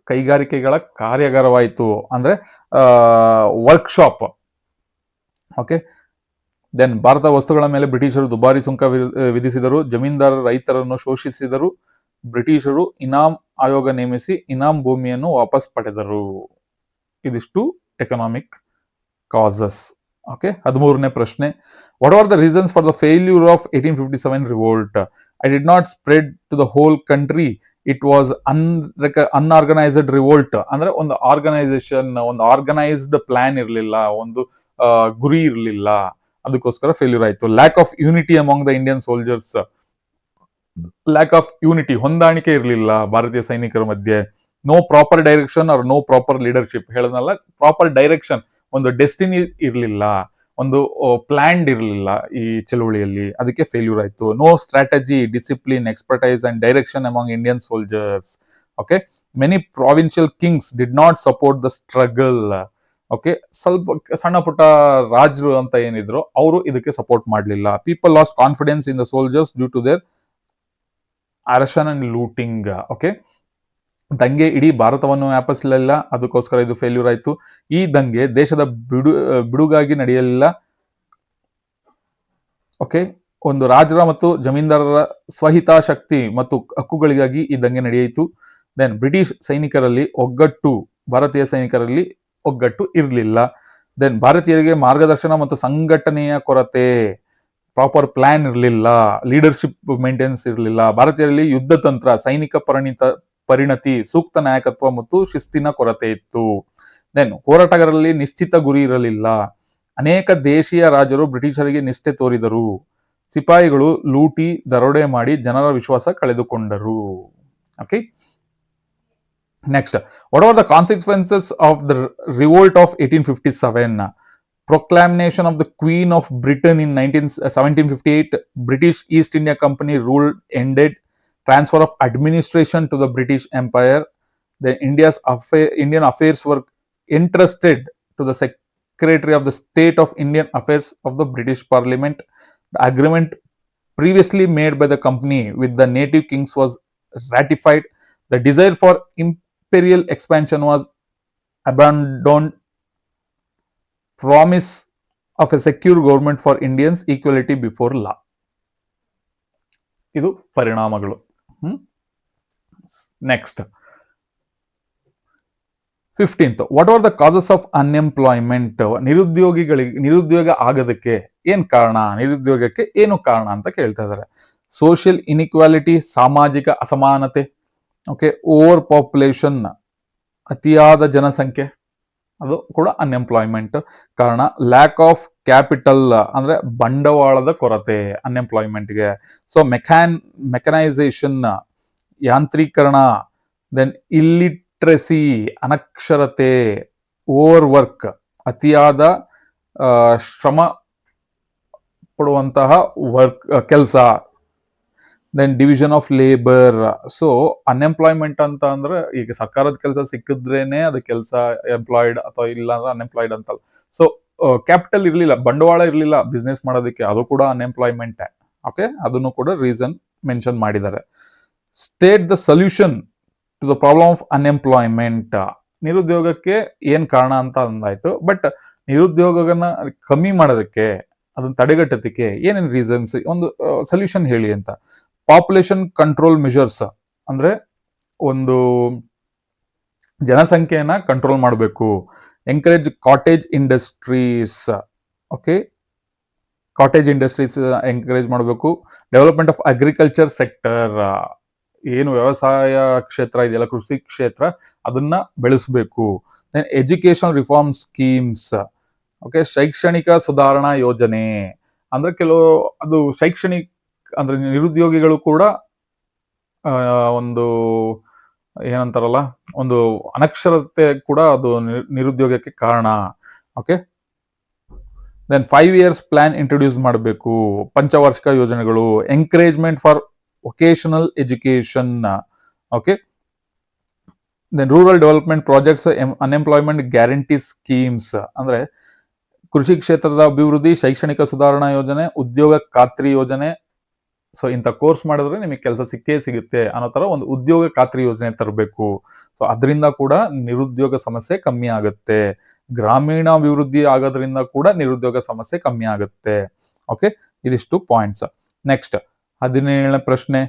ಕೈಗಾರಿಕೆಗಳ ಕಾರ್ಯಾಗಾರವಾಯಿತು, ಅಂದ್ರೆ ವರ್ಕ್ಶಾಪ್. ಓಕೆ, ದೆನ್ ಭಾರತ ವಸ್ತುಗಳ ಮೇಲೆ ಬ್ರಿಟಿಷರು ದುಬಾರಿ ಸುಂಕ ವಿಧಿಸಿದರು. ಜಮೀನ್ದಾರರು ರೈತರನ್ನು ಶೋಷಿಸಿದರು. ಬ್ರಿಟಿಷರು ಇನಾಮ್ ಆಯೋಗ ನೇಮಿಸಿ ಇನಾಮ್ ಭೂಮಿಯನ್ನು ವಾಪಸ್ ಪಡೆದರು. ಇದಿಷ್ಟು ಎಕನಾಮಿಕ್ ಕಾಸಸ್. ಓಕೆ, 13ನೇ ಪ್ರಶ್ನೆ, what are the reasons for the failure of 1857 revolt? I did not spread to the whole country. It was unorganised revolt. ಅಂದ್ರೆ ಒಂದು ಆರ್ಗನೈಸೇಷನ್, ಒಂದು ಆರ್ಗನೈಸ್ಡ್ ಪ್ಲಾನ್ ಇರಲಿಲ್ಲ, ಒಂದು ಗುರಿ ಇರಲಿಲ್ಲ, ಅದಕ್ಕೋಸ್ಕರ ಫೇಲ್ಯೂರ್ ಆಯಿತು. Lack of unity among the Indian soldiers. Lack of unity, ಹೊಂದಾಣಿಕೆ ಇರಲಿಲ್ಲ ಭಾರತೀಯ ಸೈನಿಕರ ಮಧ್ಯೆ. No proper direction or no proper leadership. ಹೇಳೋದಲ್ಲ, ಪ್ರಾಪರ್ ಡೈರೆಕ್ಷನ್, ಒಂದು ಡೆಸ್ಟಿನಿ ಇರಲಿಲ್ಲ, ಒಂದು ಪ್ಲಾನ್ಡ್ ಇರಲಿಲ್ಲ ಈ ಚಳುವಳಿಯಲ್ಲಿ, ಅದಕ್ಕೆ ಫೇಲ್ಯೂರ್ ಆಯಿತು. No strategy, discipline, expertise and direction among Indian soldiers. Okay, many provincial kings did not support the struggle. Okay, ಸ್ವಲ್ಪ ಸಣ್ಣ ಪುಟ್ಟ ರಾಜರು ಅಂತ ಏನಿದ್ರು ಅವರು ಇದಕ್ಕೆ ಸಪೋರ್ಟ್ ಮಾಡಲಿಲ್ಲ. People lost confidence in the soldiers due to their aggression and looting. Okay, ದಂಗೆ ಇಡೀ ಭಾರತವನ್ನು ವ್ಯಾಪಿಸಲಿಲ್ಲ, ಅದಕ್ಕೋಸ್ಕರ ಇದು ಫೇಲ್ಯೂರ್ ಆಯಿತು. ಈ ದಂಗೆ ದೇಶದ ಬಿಡುಗಾಗಿ ನಡೆಯಲಿಲ್ಲ. ಓಕೆ, ಒಂದು ರಾಜರ ಮತ್ತು ಜಮೀನ್ದಾರರ ಸ್ವಹಿತಾಸಕ್ತಿ ಮತ್ತು ಹಕ್ಕುಗಳಿಗಾಗಿ ಈ ದಂಗೆ ನಡೆಯಿತು. ದೆನ್ ಬ್ರಿಟಿಷ್ ಸೈನಿಕರಲ್ಲಿ ಒಗ್ಗಟ್ಟು, ಭಾರತೀಯ ಸೈನಿಕರಲ್ಲಿ ಒಗ್ಗಟ್ಟು ಇರಲಿಲ್ಲ. ದೆನ್ ಭಾರತೀಯರಿಗೆ ಮಾರ್ಗದರ್ಶನ ಮತ್ತು ಸಂಘಟನೆಯ ಕೊರತೆ, ಪ್ರಾಪರ್ ಪ್ಲಾನ್ ಇರಲಿಲ್ಲ, ಲೀಡರ್ಶಿಪ್ ಮೇಂಟೆನೆನ್ಸ್ ಇರಲಿಲ್ಲ. ಭಾರತೀಯರಲ್ಲಿ ಯುದ್ಧ ತಂತ್ರ, ಸೈನಿಕ ಪರಿಣತಿ, ಸೂಕ್ತ ನಾಯಕತ್ವ ಮತ್ತು ಶಿಸ್ತಿನ ಕೊರತೆ ಇತ್ತು. ದೆನ್ ಹೋರಾಟಗಾರರಲ್ಲಿ ನಿಶ್ಚಿತ ಗುರಿ ಇರಲಿಲ್ಲ. ಅನೇಕ ದೇಶೀಯ ರಾಜರು ಬ್ರಿಟಿಷರಿಗೆ ನಿಷ್ಠೆ ತೋರಿದರು. ಸಿಪಾಯಿಗಳು ಲೂಟಿ, ದರೋಡೆ ಮಾಡಿ ಜನರ ವಿಶ್ವಾಸ ಕಳೆದುಕೊಂಡರು. Okay, next, what are the consequences of the revolt of 1857? Proclamation of the Queen of Britain in 1758. British East India Company rule ended. Transfer of administration to the British Empire. The Indian affairs were entrusted to the Secretary of the State of Indian Affairs of the British Parliament. The agreement previously made by the company with the native kings was ratified. The desire for imperial expansion was abandoned. Promise of a secure government for Indians, equality before law. ಇದು ಪರಿಣಾಮಗಳು. Next, 15th, what are the causes of unemployment? ನಿರುದ್ಯೋಗ ಆಗೋದಕ್ಕೆ ಏನ್ ಕಾರಣ, ನಿರುದ್ಯೋಗಕ್ಕೆ ಏನು ಕಾರಣ ಅಂತ ಕೇಳ್ತಾ ಇದ್ದಾರೆ. ಸೋಷಿಯಲ್ ಇನ್ಇಕ್ವಾಲಿಟಿ, ಸಾಮಾಜಿಕ ಅಸಮಾನತೆ, ಓಕೆ, ಓವರ್ ಪಾಪ್ಯುಲೇಷನ್, ಅತಿಯಾದ ಜನಸಂಖ್ಯೆ, ಅದು ಕೂಡ ಅನ್ಎಂಪ್ಲಾಯ್ಮೆಂಟ್ ಕಾರಣ. ಲ್ಯಾಕ್ ಆಫ್ ಕ್ಯಾಪಿಟಲ್ ಅಂದ್ರೆ ಬಂಡವಾಳದ ಕೊರತೆ ಅನ್ಎಂಪ್ಲಾಯ್ಮೆಂಟ್ಗೆ. ಸೊ ಮೆಕನೈಸೇಷನ್, ಯಾಂತ್ರೀಕರಣ, ದೆನ್ ಇಲ್ಲಿಟ್ರಸಿ, ಅನಕ್ಷರತೆ, ಓವರ್ ವರ್ಕ್, ಅತಿಯಾದ ಶ್ರಮ ಪಡುವಂತಹ ವರ್ಕ್ ಕೆಲಸ, then division of labour. So unemployment ಅಂತ ಅಂದ್ರೆ ಈಗ ಸರ್ಕಾರದ ಕೆಲಸ ಸಿಕ್ಕಿದ್ರೇನೆ ಅದು ಕೆಲಸ ಎಂಪ್ಲಾಯ್ಡ್, ಅಥವಾ ಇಲ್ಲ ಅಂದ್ರೆ ಅನ್ಎಂಪ್ಲಾಯ್ಡ್ ಅಂತಲ್ಲ. ಸೊ ಕ್ಯಾಪಿಟಲ್ ಇರಲಿಲ್ಲ, ಬಂಡವಾಳ ಇರಲಿಲ್ಲ ಬಿಸ್ನೆಸ್ ಮಾಡೋದಕ್ಕೆ, ಅದು ಕೂಡ ಅನ್ಎಂಪ್ಲಾಯ್ಮೆಂಟ್. ಓಕೆ, ಅದನ್ನು ಕೂಡ ರೀಸನ್ ಮೆನ್ಷನ್ ಮಾಡಿದ್ದಾರೆ. State the solution to the problem of unemployment. ನಿರುದ್ಯೋಗಕ್ಕೆ ಏನ್ ಕಾರಣ ಅಂತ ಅಂದಾಯ್ತು, ಬಟ್ ನಿರುದ್ಯೋಗನ ಕಮ್ಮಿ ಮಾಡೋದಕ್ಕೆ, ಅದನ್ನ ತಡೆಗಟ್ಟೋದಕ್ಕೆ ಏನೇನು ರೀಸನ್ಸ್, ಒಂದು ಸೊಲ್ಯೂಷನ್ ಹೇಳಿ ಅಂತ. ಪಾಪ್ಯುಲೇಷನ್ ಕಂಟ್ರೋಲ್ ಮೆಷರ್ಸ್ ಅಂದ್ರೆ ಒಂದು ಜನಸಂಖ್ಯೆಯನ್ನ ಕಂಟ್ರೋಲ್ ಮಾಡಬೇಕು. Encourage cottage industries, okay, cottage industries encourage ಮಾಡಬೇಕು. ಡೆವಲಪ್ಮೆಂಟ್ ಆಫ್ ಅಗ್ರಿಕಲ್ಚರ್ ಸೆಕ್ಟರ್, ಏನು ವ್ಯವಸಾಯ ಕ್ಷೇತ್ರ ಇದೆಯಲ್ಲ, ಕೃಷಿ ಕ್ಷೇತ್ರ, ಅದನ್ನ ಬೆಳೆಸಬೇಕು. Then education reform schemes, okay, ಶೈಕ್ಷಣಿಕ ಸುಧಾರಣಾ ಯೋಜನೆ ಅಂದ್ರೆ ಅದು ಶೈಕ್ಷಣಿಕ ಅಂದ್ರೆ ನಿರುದ್ಯೋಗಿಗಳು ಕೂಡ ಒಂದು ಏನಂತಾರಲ್ಲ, ಒಂದು ಅನಕ್ಷರತೆ ಕೂಡ ಅದು ನಿರುದ್ಯೋಗಕ್ಕೆ ಕಾರಣ. Okay, then 5 years plan introduce ಮಾಡಬೇಕು, ಪಂಚವಾರ್ಷಿಕ ಯೋಜನೆಗಳು. Encouragement for vocational education, okay, then rural development projects, unemployment guarantee schemes ಅಂದ್ರೆ ಕೃಷಿ ಕ್ಷೇತ್ರದ ಅಭಿವೃದ್ಧಿ, ಶೈಕ್ಷಣಿಕ ಸುಧಾರಣಾ ಯೋಜನೆ, ಉದ್ಯೋಗ ಖಾತ್ರಿ ಯೋಜನೆ. ಸೊ ಇಂಥ ಕೋರ್ಸ್ ಮಾಡಿದ್ರೆ ನಿಮಗೆ ಕೆಲಸ ಸಿಕ್ಕೇ ಸಿಗುತ್ತೆ ಅನ್ನೋ ತರ ಒಂದು ಉದ್ಯೋಗ ಖಾತ್ರಿ ಯೋಜನೆ ತರಬೇಕು. ಸೊ ಅದರಿಂದ ಕೂಡ ನಿರುದ್ಯೋಗ ಸಮಸ್ಯೆ ಕಮ್ಮಿ ಆಗುತ್ತೆ. ಗ್ರಾಮೀಣಾಭಿವೃದ್ಧಿ ಆಗೋದ್ರಿಂದ ಕೂಡ ನಿರುದ್ಯೋಗ ಸಮಸ್ಯೆ ಕಮ್ಮಿ ಆಗುತ್ತೆ. ಓಕೆ, ಇದಿಷ್ಟು ಪಾಯಿಂಟ್ಸ್. ನೆಕ್ಸ್ಟ್ 17ನೇ ಪ್ರಶ್ನೆ,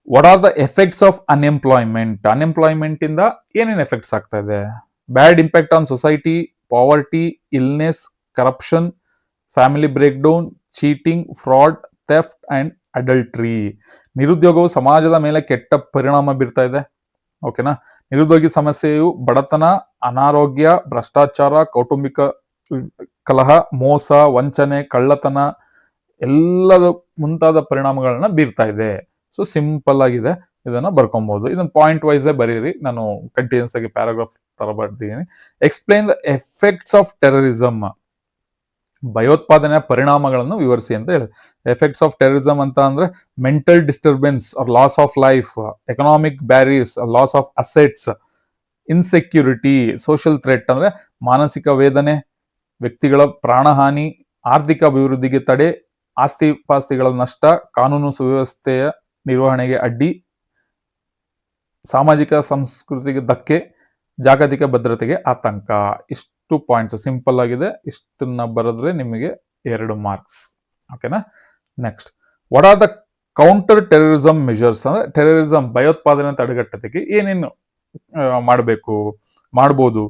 what are the effects of unemployment? Unemployment ಇಂದ ಏನೇನು ಎಫೆಕ್ಟ್ಸ್ ಆಗ್ತಾ ಇದೆ? Bad impact on society, poverty, illness, corruption, family breakdown, cheating, fraud, theft and adultery. ನಿರುದ್ಯೋಗವು ಸಮಾಜದ ಮೇಲೆ ಕೆಟ್ಟ ಪರಿಣಾಮ ಬೀರ್ತಾ ಇದೆ. ಓಕೆನಾ. ನಿರುದ್ಯೋಗಿ ಸಮಸ್ಯೆಯು ಬಡತನ, ಅನಾರೋಗ್ಯ, ಭ್ರಷ್ಟಾಚಾರ, ಕೌಟುಂಬಿಕ ಕಲಹ, ಮೋಸ, ವಂಚನೆ, ಕಳ್ಳತನ ಎಲ್ಲದ ಮುಂತಾದ ಪರಿಣಾಮಗಳನ್ನ ಬೀರ್ತಾ ಇದೆ. ಸೊ ಸಿಂಪಲ್ ಆಗಿದೆ, ಇದನ್ನ ಬರ್ಕೊಬಹುದು. ಇದನ್ನ ಪಾಯಿಂಟ್ ವೈಸ್ ಬರೀರಿ, ನಾನು ಕಂಟಿನ್ಯೂಸ್ ಆಗಿ ಪ್ಯಾರಾಗ್ರಾಫ್ ತರ ಬರ್ತೀನಿ. Explain the effects of terrorism. ಭಯೋತ್ಪಾದನೆಯ ಪರಿಣಾಮಗಳನ್ನು ವಿವರಿಸಿ ಅಂತ ಹೇಳಿ. ಎಫೆಕ್ಟ್ಸ್ ಆಫ್ ಟೆರರಿಸಮ್ ಅಂತ ಅಂದ್ರೆ mental disturbance R loss of life, economic barriers, loss of assets, insecurity, social threat ಅಂದ್ರೆ ಮಾನಸಿಕ ವೇದನೆ, ವ್ಯಕ್ತಿಗಳ ಪ್ರಾಣಹಾನಿ, ಆರ್ಥಿಕ ಅಭಿವೃದ್ಧಿಗೆ ತಡೆ, ಆಸ್ತಿ ಪಾಸ್ತಿಗಳ ನಷ್ಟ, ಕಾನೂನು ಸುವ್ಯವಸ್ಥೆಯ ನಿರ್ವಹಣೆಗೆ ಅಡ್ಡಿ, ಸಾಮಾಜಿಕ ಸಂಸ್ಕೃತಿಗೆ ಧಕ್ಕೆ, ಜಾಗತಿಕ ಭದ್ರತೆಗೆ ಆತಂಕ. ಇಷ್ಟು ಪಾಯಿಂಟ್ಸ್ ಸಿಂಪಲ್ ಆಗಿದೆ. ಇಷ್ಟನ್ನ ಬರೆದ್ರೆ ನಿಮಗೆ 2 ಮಾರ್ಕ್ಸ್. ಓಕೆನಾ. Next, what are the counter terrorism measures? ಅಂದ್ರೆ ಟೆರರಿಸಮ್, ಭಯೋತ್ಪಾದನೆ ತಡೆಗಟ್ಟೋದಕ್ಕೆ ಏನೇನು ಮಾಡ್ಬೋದು?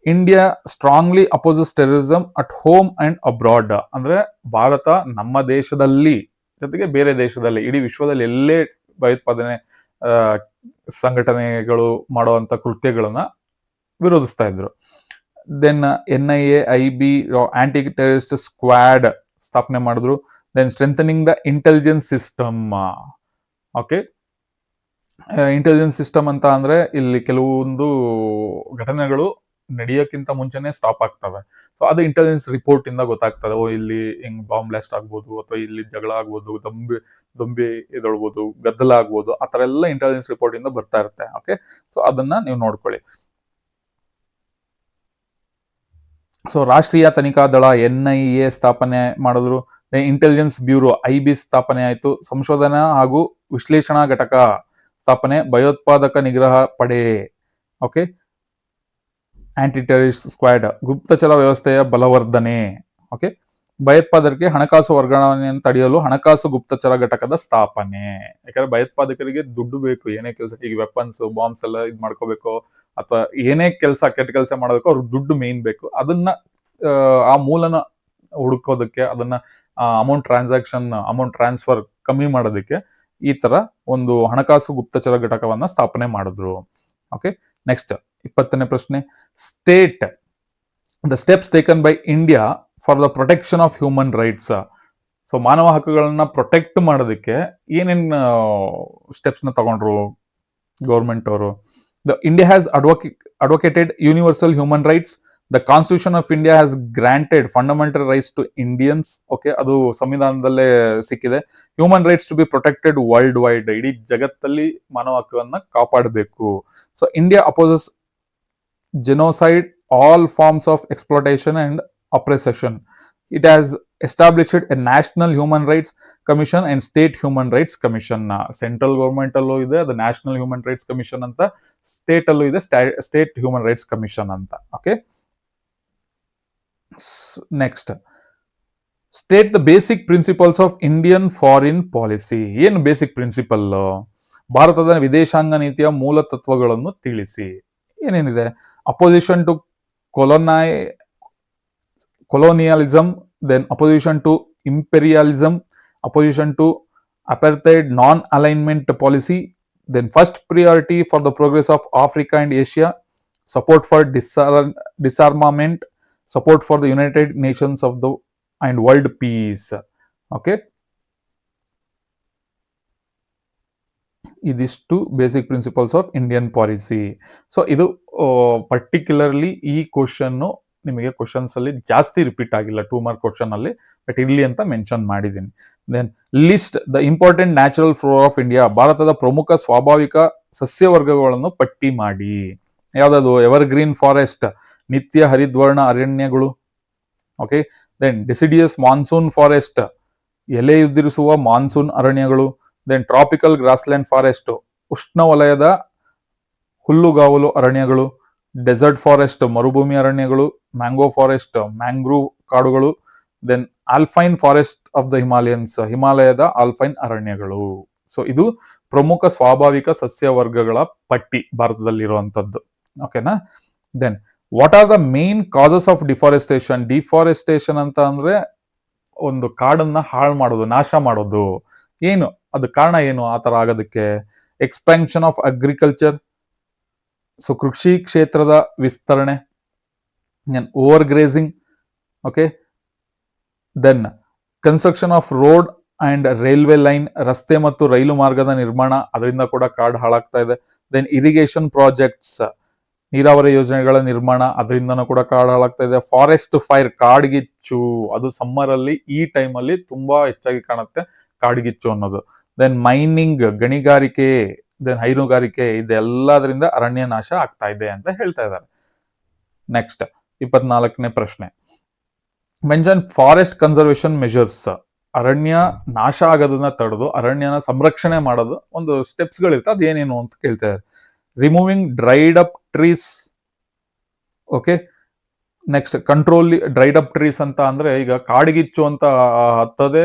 India strongly opposes terrorism at home and abroad. ಅಂದ್ರೆ ಭಾರತ ನಮ್ಮ ದೇಶದಲ್ಲಿ ಜೊತೆಗೆ ಬೇರೆ ದೇಶದಲ್ಲಿ, ಇಡೀ ವಿಶ್ವದಲ್ಲಿ ಎಲ್ಲೇ ಭಯೋತ್ಪಾದನೆ ಸಂಘಟನೆಗಳು ಮಾಡುವಂತ ಕೃತ್ಯಗಳನ್ನ ವಿರೋಧಿಸ್ತಾ ಇದ್ರು. Then NIA, IB, anti terrorist squad ಸ್ಥಾಪನೆ ಮಾಡಿದ್ರು. Then strengthening the intelligence system. Okay, intelligence system ಅಂತ ಅಂದ್ರೆ ಇಲ್ಲಿ ಕೆಲವೊಂದು ಘಟನೆಗಳು ನಡೆಯೋಕ್ಕಿಂತ ಮುಂಚೆನೆ ಸ್ಟಾಪ್ ಆಗ್ತವೆ. ಸೊ ಅದು ಇಂಟೆಲಿಜೆನ್ಸ್ ರಿಪೋರ್ಟ್ ಇಂದ ಗೊತ್ತಾಗ್ತದೆ. ಇಲ್ಲಿ ಹಿಂಗ್ ಬಾಂಬ್ ಬ್ಲಾಸ್ಟ್ ಆಗ್ಬೋದು, ಅಥವಾ ಇಲ್ಲಿ ಜಗಳ ಆಗ್ಬೋದು, ದೊಂಬಿ ಇದೊಳ್ಬೋದು, ಗದ್ದಲ ಆಗ್ಬೋದು, ಆ ತರ ಎಲ್ಲ ಇಂಟೆಲಿಜೆನ್ಸ್ ರಿಪೋರ್ಟ್ ಇಂದ ಬರ್ತಾ ಇರುತ್ತೆ. ಓಕೆ, ಸೊ ಅದನ್ನ ನೀವು ನೋಡ್ಕೊಳ್ಳಿ. ಸೊ ರಾಷ್ಟ್ರೀಯ ತನಿಖಾ ದಳ NIA ಸ್ಥಾಪನೆ ಮಾಡಿದ್ರು. ಇಂಟೆಲಿಜೆನ್ಸ್ ಬ್ಯೂರೋ IB ಸ್ಥಾಪನೆ ಆಯಿತು. ಸಂಶೋಧನಾ ಹಾಗೂ ವಿಶ್ಲೇಷಣಾ ಘಟಕ ಸ್ಥಾಪನೆ. ಭಯೋತ್ಪಾದಕ ನಿಗ್ರಹ ಪಡೆ, ಓಕೆ, ಆಂಟಿ ಟೆರರಿಸ್ಟ್ ಸ್ಕ್ವಾಡ್, ಗುಪ್ತಚರ ವ್ಯವಸ್ಥೆಯ ಬಲವರ್ಧನೆ. ಓಕೆ, ಭಯೋತ್ಪಾದಕರಿಗೆ ಹಣಕಾಸು ವರ್ಗಾವಣೆಯನ್ನು ತಡೆಯಲು ಹಣಕಾಸು ಗುಪ್ತಚರ ಘಟಕದ ಸ್ಥಾಪನೆ. ಯಾಕಂದ್ರೆ ಭಯೋತ್ಪಾದಕರಿಗೆ ದುಡ್ಡು ಬೇಕು, ಏನೇ ಕೆಲಸ, ಈಗ ವೆಪನ್ಸ್ ಬಾಂಬ್ಸ್ ಎಲ್ಲ ಇದ್ ಮಾಡ್ಕೋಬೇಕು ಅಥವಾ ಏನೇ ಕೆಲಸ ಕೆಟ್ಟ ಕೆಲಸ ಮಾಡೋದಕ್ಕೂ ಅವ್ರಿಗೆ ದುಡ್ಡು ಮೇನ್ ಬೇಕು. ಅದನ್ನ ಆ ಮೂಲನ ಹುಡುಕೋದಕ್ಕೆ, ಅದನ್ನ ಅಮೌಂಟ್ ಟ್ರಾನ್ಸ್ಫರ್ ಕಮ್ಮಿ ಮಾಡೋದಕ್ಕೆ ಈ ತರ ಒಂದು ಹಣಕಾಸು ಗುಪ್ತಚರ ಘಟಕವನ್ನ ಸ್ಥಾಪನೆ ಮಾಡಿದ್ರು. ಓಕೆ, ನೆಕ್ಸ್ಟ್ 20ನೇ ಪ್ರಶ್ನೆ. State the steps taken by India for the protection of human rights. So ಮಾನವ ಹಕ್ಕುಗಳನ್ನ ಪ್ರೊಟೆಕ್ಟ್ ಮಾಡೋದಕ್ಕೆ ಏನೇನ್ ಸ್ಟೆಪ್ಸ್ ನ ತಗೊಂಡ್ರು ಗೌರ್ಮೆಂಟ್ ಅವರು? The India has advocated universal human rights. The constitution of India has granted fundamental rights to Indians. Okay, ಅದು ಸಂವಿಧಾನದಲ್ಲೇ ಸಿಕ್ಕಿದೆ. Human rights to be protected world wide. ಇಡೀ ಜಗತ್ತಲ್ಲಿ ಮಾನವ ಹಕ್ಕುಗಳನ್ನ ಕಾಪಾಡಬೇಕು. So India opposes genocide, all forms of exploitation and oppression. It has established a national human rights commission and state human rights commission. Central government ಅಲ್ಲೂ ಇದೆ ಅದು ನ್ಯಾಷನಲ್ ಹ್ಯೂಮನ್ ರೈಟ್ಸ್ ಕಮಿಷನ್ ಅಂತ, ಸ್ಟೇಟ್ ಅಲ್ಲೂ ಇದೆ ಸ್ಟೇಟ್ ಹ್ಯೂಮನ್ ರೈಟ್ಸ್ ಕಮಿಷನ್ ಅಂತ. Okay, next. State the basic principles of Indian foreign policy. ಏನು ಬೇಸಿಕ್ ಪ್ರಿನ್ಸಿಪಲ್? ಭಾರತದ ವಿದೇಶಾಂಗ ನೀತಿಯ ಮೂಲ ತತ್ವಗಳನ್ನು ತಿಳಿಸಿ. ಏನೇನಿದೆ? Opposition to colonialism, then opposition to imperialism, opposition to apartheid, non-alignment policy, then first priority for the progress of Africa and Asia, support for disarmament, support for the United Nations of the and world peace. Okay, ಇದಿಷ್ಟು basic principles of Indian policy. So ಇದು ಪರ್ಟಿಕ್ಯುಲರ್ಲಿ ಈ ಕ್ವಶನ್ ನಿಮಗೆ ಕ್ವಶನ್ಸ್ ಅಲ್ಲಿ ಜಾಸ್ತಿ ರಿಪೀಟ್ ಆಗಿಲ್ಲ 2 ಮಾರ್ಕ್ ಕ್ವಶನ್ ಅಲ್ಲಿ, ಬಟ್ ಇಲ್ಲಿ ಅಂತ ಮೆನ್ಷನ್ ಮಾಡಿದ್ದೀನಿ. Then list the important natural flora of India. ಭಾರತದ ಪ್ರಮುಖ ಸ್ವಾಭಾವಿಕ ಸಸ್ಯವರ್ಗಗಳನ್ನು ಪಟ್ಟಿ ಮಾಡಿ. ಯಾವ್ದಾದ್ರು? ಎವರ್ ಗ್ರೀನ್ ಫಾರೆಸ್ಟ್, ನಿತ್ಯ ಹರಿದ್ವರ್ಣ ಅರಣ್ಯಗಳು. Okay, then deciduous monsoon forest, ಎಲೆಯುದಿರಿಸುವ ಮಾನ್ಸೂನ್ ಅರಣ್ಯಗಳು. ದೆನ್ ಟ್ರಾಪಿಕಲ್ ಗ್ರಾಸ್ಲ್ಯಾಂಡ್ ಫಾರೆಸ್ಟ್, ಉಷ್ಣವಲಯದ ಹುಲ್ಲುಗಾವಲು ಅರಣ್ಯಗಳು. ಡೆಸರ್ಟ್ ಫಾರೆಸ್ಟ್, ಮರುಭೂಮಿ ಅರಣ್ಯಗಳು. ಮ್ಯಾಂಗೋ ಫಾರೆಸ್ಟ್, ಮ್ಯಾಂಗ್ರೂವ್ ಕಾಡುಗಳು. Then alpine forest of the Himalayans, ಹಿಮಾಲಯದ ಆಲ್ಫೈನ್ ಅರಣ್ಯಗಳು. ಸೊ ಇದು ಪ್ರಮುಖ ಸ್ವಾಭಾವಿಕ ಸಸ್ಯವರ್ಗಗಳ ಪಟ್ಟಿ ಭಾರತದಲ್ಲಿರುವಂತದ್ದು. ಓಕೆನಾ? Then what are the main causes of deforestation? Deforestation ಅಂತ ಅಂದ್ರೆ ಒಂದು ಕಾಡನ್ನ ಹಾಳು ಮಾಡೋದು, ನಾಶ ಮಾಡೋದು. ಏನು ಅದು ಕಾರಣ? ಏನು ಆ ತರ ಆಗೋದಕ್ಕೆ? ಎಕ್ಸ್ಪ್ಯಾನ್ಷನ್ ಆಫ್ ಅಗ್ರಿಕಲ್ಚರ್, ಸೊ ಕೃಷಿ ಕ್ಷೇತ್ರದ ವಿಸ್ತರಣೆ. Over grazing. Okay, then construction of road and railway line, ರಸ್ತೆ ಮತ್ತು ರೈಲು ಮಾರ್ಗದ ನಿರ್ಮಾಣ, ಅದರಿಂದ ಕೂಡ ಕಾಡು ಹಾಳಾಗ್ತಾ ಇದೆ. ದೆನ್ ಇರಿಗೇಷನ್ ಪ್ರಾಜೆಕ್ಟ್ಸ್, ನೀರಾವರಿ ಯೋಜನೆಗಳ ನಿರ್ಮಾಣ, ಅದರಿಂದನೂ ಕೂಡ ಕಾಡು ಹಾಳಾಗ್ತಾ ಇದೆ. ಫಾರೆಸ್ಟ್ ಫೈರ್, ಕಾಡ್ಗಿಚ್ಚು, ಅದು ಸಮ್ಮರ್ ಅಲ್ಲಿ ಈ ಟೈಮ್ ಅಲ್ಲಿ ತುಂಬಾ ಹೆಚ್ಚಾಗಿ ಕಾಣುತ್ತೆ ಕಾಡ್ಗಿಚ್ಚು ಅನ್ನೋದು. ದೆನ್ ಮೈನಿಂಗ್, ಗಣಿಗಾರಿಕೆ, ದೆನ್ ಹೈನುಗಾರಿಕೆ, ಇದೆಲ್ಲದರಿಂದ ಅರಣ್ಯ ನಾಶ ಆಗ್ತಾ ಇದೆ ಅಂತ ಹೇಳ್ತಾ ಇದ್ದಾರೆ. ನೆಕ್ಸ್ಟ್ 24ನೇ ಪ್ರಶ್ನೆ. Mention forest conservation measures. ಅರಣ್ಯ ನಾಶ ಆಗೋದನ್ನ ತಡೆದು ಅರಣ್ಯನ ಸಂರಕ್ಷಣೆ ಮಾಡೋದು ಒಂದು ಸ್ಟೆಪ್ಸ್ ಗಳಿರುತ್ತೆ, ಅದೇನೇನು ಅಂತ ಕೇಳ್ತಾ ಇದ್ದಾರೆ. Removing dried up trees. Okay, next control dried up trees ಅಂತ ಅಂದ್ರೆ ಈಗ ಕಾಡ್ಗಿಚ್ಚು ಅಂತ ಹತ್ತದೇ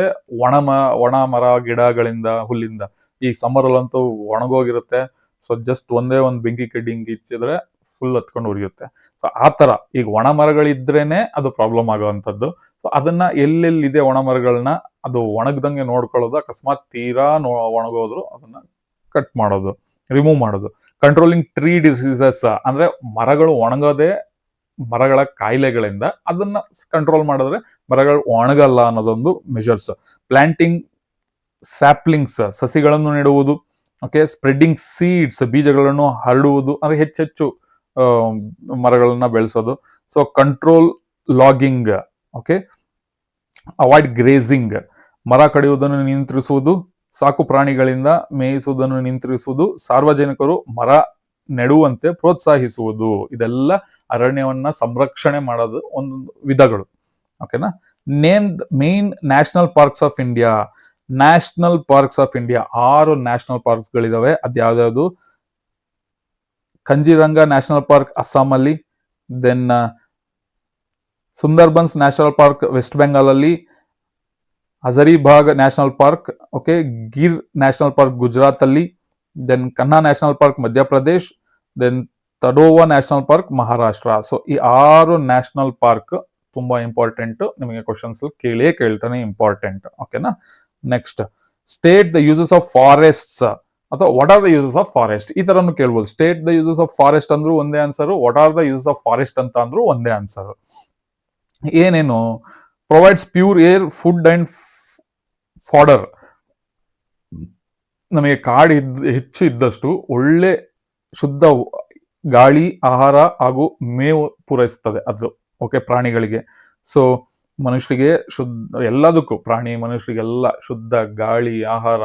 ಒಣ ಮರ ಗಿಡಗಳಿಂದ, ಹುಲ್ಲಿಂದ. ಈಗ ಸಮ್ಮರ್ ಅಲ್ಲಂತೂ ಒಣಗೋಗಿರುತ್ತೆ. ಸೊ ಜಸ್ಟ್ ಒಂದೇ ಒಂದು ಬೆಂಕಿ ಕಡ್ಡಿ ಹಿಂಗ್ ಇಚ್ಚಿದ್ರೆ ಫುಲ್ ಹತ್ಕೊಂಡು ಉರಿಯುತ್ತೆ. ಸೊ ಆ ತರ ಈಗ ಒಣ ಮರಗಳಿದ್ರೇನೆ ಅದು ಪ್ರಾಬ್ಲಮ್ ಆಗುವಂಥದ್ದು. ಸೊ ಅದನ್ನ ಎಲ್ಲೆಲ್ಲಿದೆ ಒಣ ಮರಗಳನ್ನ ಅದು ಒಣಗ್ದಂಗೆ ನೋಡ್ಕೊಳ್ಳೋದು. ಅಕಸ್ಮಾತ್ ತೀರಾ ಒಣಗೋದ್ರು ಅದನ್ನ ಕಟ್ ಮಾಡೋದು, ರಿಮೂವ್ ಮಾಡೋದು. ಕಂಟ್ರೋಲಿಂಗ್ ಟ್ರೀ ಡಿಸೀಸಸ್ ಅಂದ್ರೆ ಮರಗಳು ಒಣಗೋದೇ ಮರಗಳ ಕಾಯಿಲೆಗಳಿಂದ, ಅದನ್ನ ಕಂಟ್ರೋಲ್ ಮಾಡಿದ್ರೆ ಮರಗಳು ಒಣಗಲ್ಲ ಅನ್ನೋದೊಂದು ಮೆಷರ್ಸ್. ಪ್ಲಾಂಟಿಂಗ್ ಸ್ಯಾಪ್ಲಿಂಗ್ಸ್, ಸಸಿಗಳನ್ನು ನೆಡುವುದು. ಓಕೆ, ಸ್ಪ್ರೆಡ್ಡಿಂಗ್ ಸೀಡ್ಸ್, ಬೀಜಗಳನ್ನು ಹರಡುವುದು, ಅಂದ್ರೆ ಹೆಚ್ಚೆಚ್ಚು ಮರಗಳನ್ನ ಬೆಳೆಸೋದು. So control logging. Okay, avoid grazing, ಮರ ಕಡಿಯುವುದನ್ನು ನಿಯಂತ್ರಿಸುವುದು. ಸಾಕು ಪ್ರಾಣಿಗಳಿಂದ ಮೇಯಿಸುವುದನ್ನು ನಿಯಂತ್ರಿಸುವುದು. ಸಾರ್ವಜನಿಕರು ಮರ ನೆಡುವಂತೆ ಪ್ರೋತ್ಸಾಹಿಸುವುದು. ಇದೆಲ್ಲ ಅರಣ್ಯವನ್ನ ಸಂರಕ್ಷಣೆ ಮಾಡೋದು ಒಂದು ವಿಧಗಳು. ಓಕೆನಾ? Name main national parks of India. National parks of India 6 national parks ಗಳಿದಾವೆ. ಅದ್ಯಾವ್ದು? ಕಂಜಿರಂಗ ನ್ಯಾಷನಲ್ ಪಾರ್ಕ್ ಅಸ್ಸಾಂ ಅಲ್ಲಿ. Then Sundarbans national park West Bengal ಅಲ್ಲಿ, Hazaribagh national park, okay, Gir national park Gujarat ಅಲ್ಲಿ, then Kanha national park Madhya Pradesh, then Tadoba national park Maharashtra. So ಈ 6 ನ್ಯಾಷನಲ್ ಪಾರ್ಕ್ ತುಂಬಾ ಇಂಪಾರ್ಟೆಂಟ್, ನಿಮಗೆ ಕ್ವಶನ್ಸ್ ಕೇಳ್ತಾನೆ, ಇಂಪಾರ್ಟೆಂಟ್. ಓಕೆನಾ. Next, state the uses of forests ಅಥವಾ what are the uses of forest, ಈ ತರನು ಕೇಳ್ಬೋದು. State the uses of forest ಅಂದ್ರೂ ಒಂದೇ answer, what are the uses of forest ಅಂತ ಅಂದ್ರೂ ಒಂದೇ ಆನ್ಸರ್. ಏನೇನು? Provides pure air, food and fodder. ನಮಗೆ ಕಾಡು ಹೆಚ್ಚು ಇದ್ದಷ್ಟು ಒಳ್ಳೆ ಶುದ್ಧ ಗಾಳಿ, ಆಹಾರ ಹಾಗೂ ಮೇವು ಪೂರೈಸ್ತದೆ ಅದು. ಓಕೆ, ಪ್ರಾಣಿಗಳಿಗೆ. ಸೊ ಮನುಷ್ಯರಿಗೆ ಶುದ್ಧ, ಎಲ್ಲದಕ್ಕೂ ಪ್ರಾಣಿ ಮನುಷ್ಯರಿಗೆಲ್ಲ ಶುದ್ಧ ಗಾಳಿ, ಆಹಾರ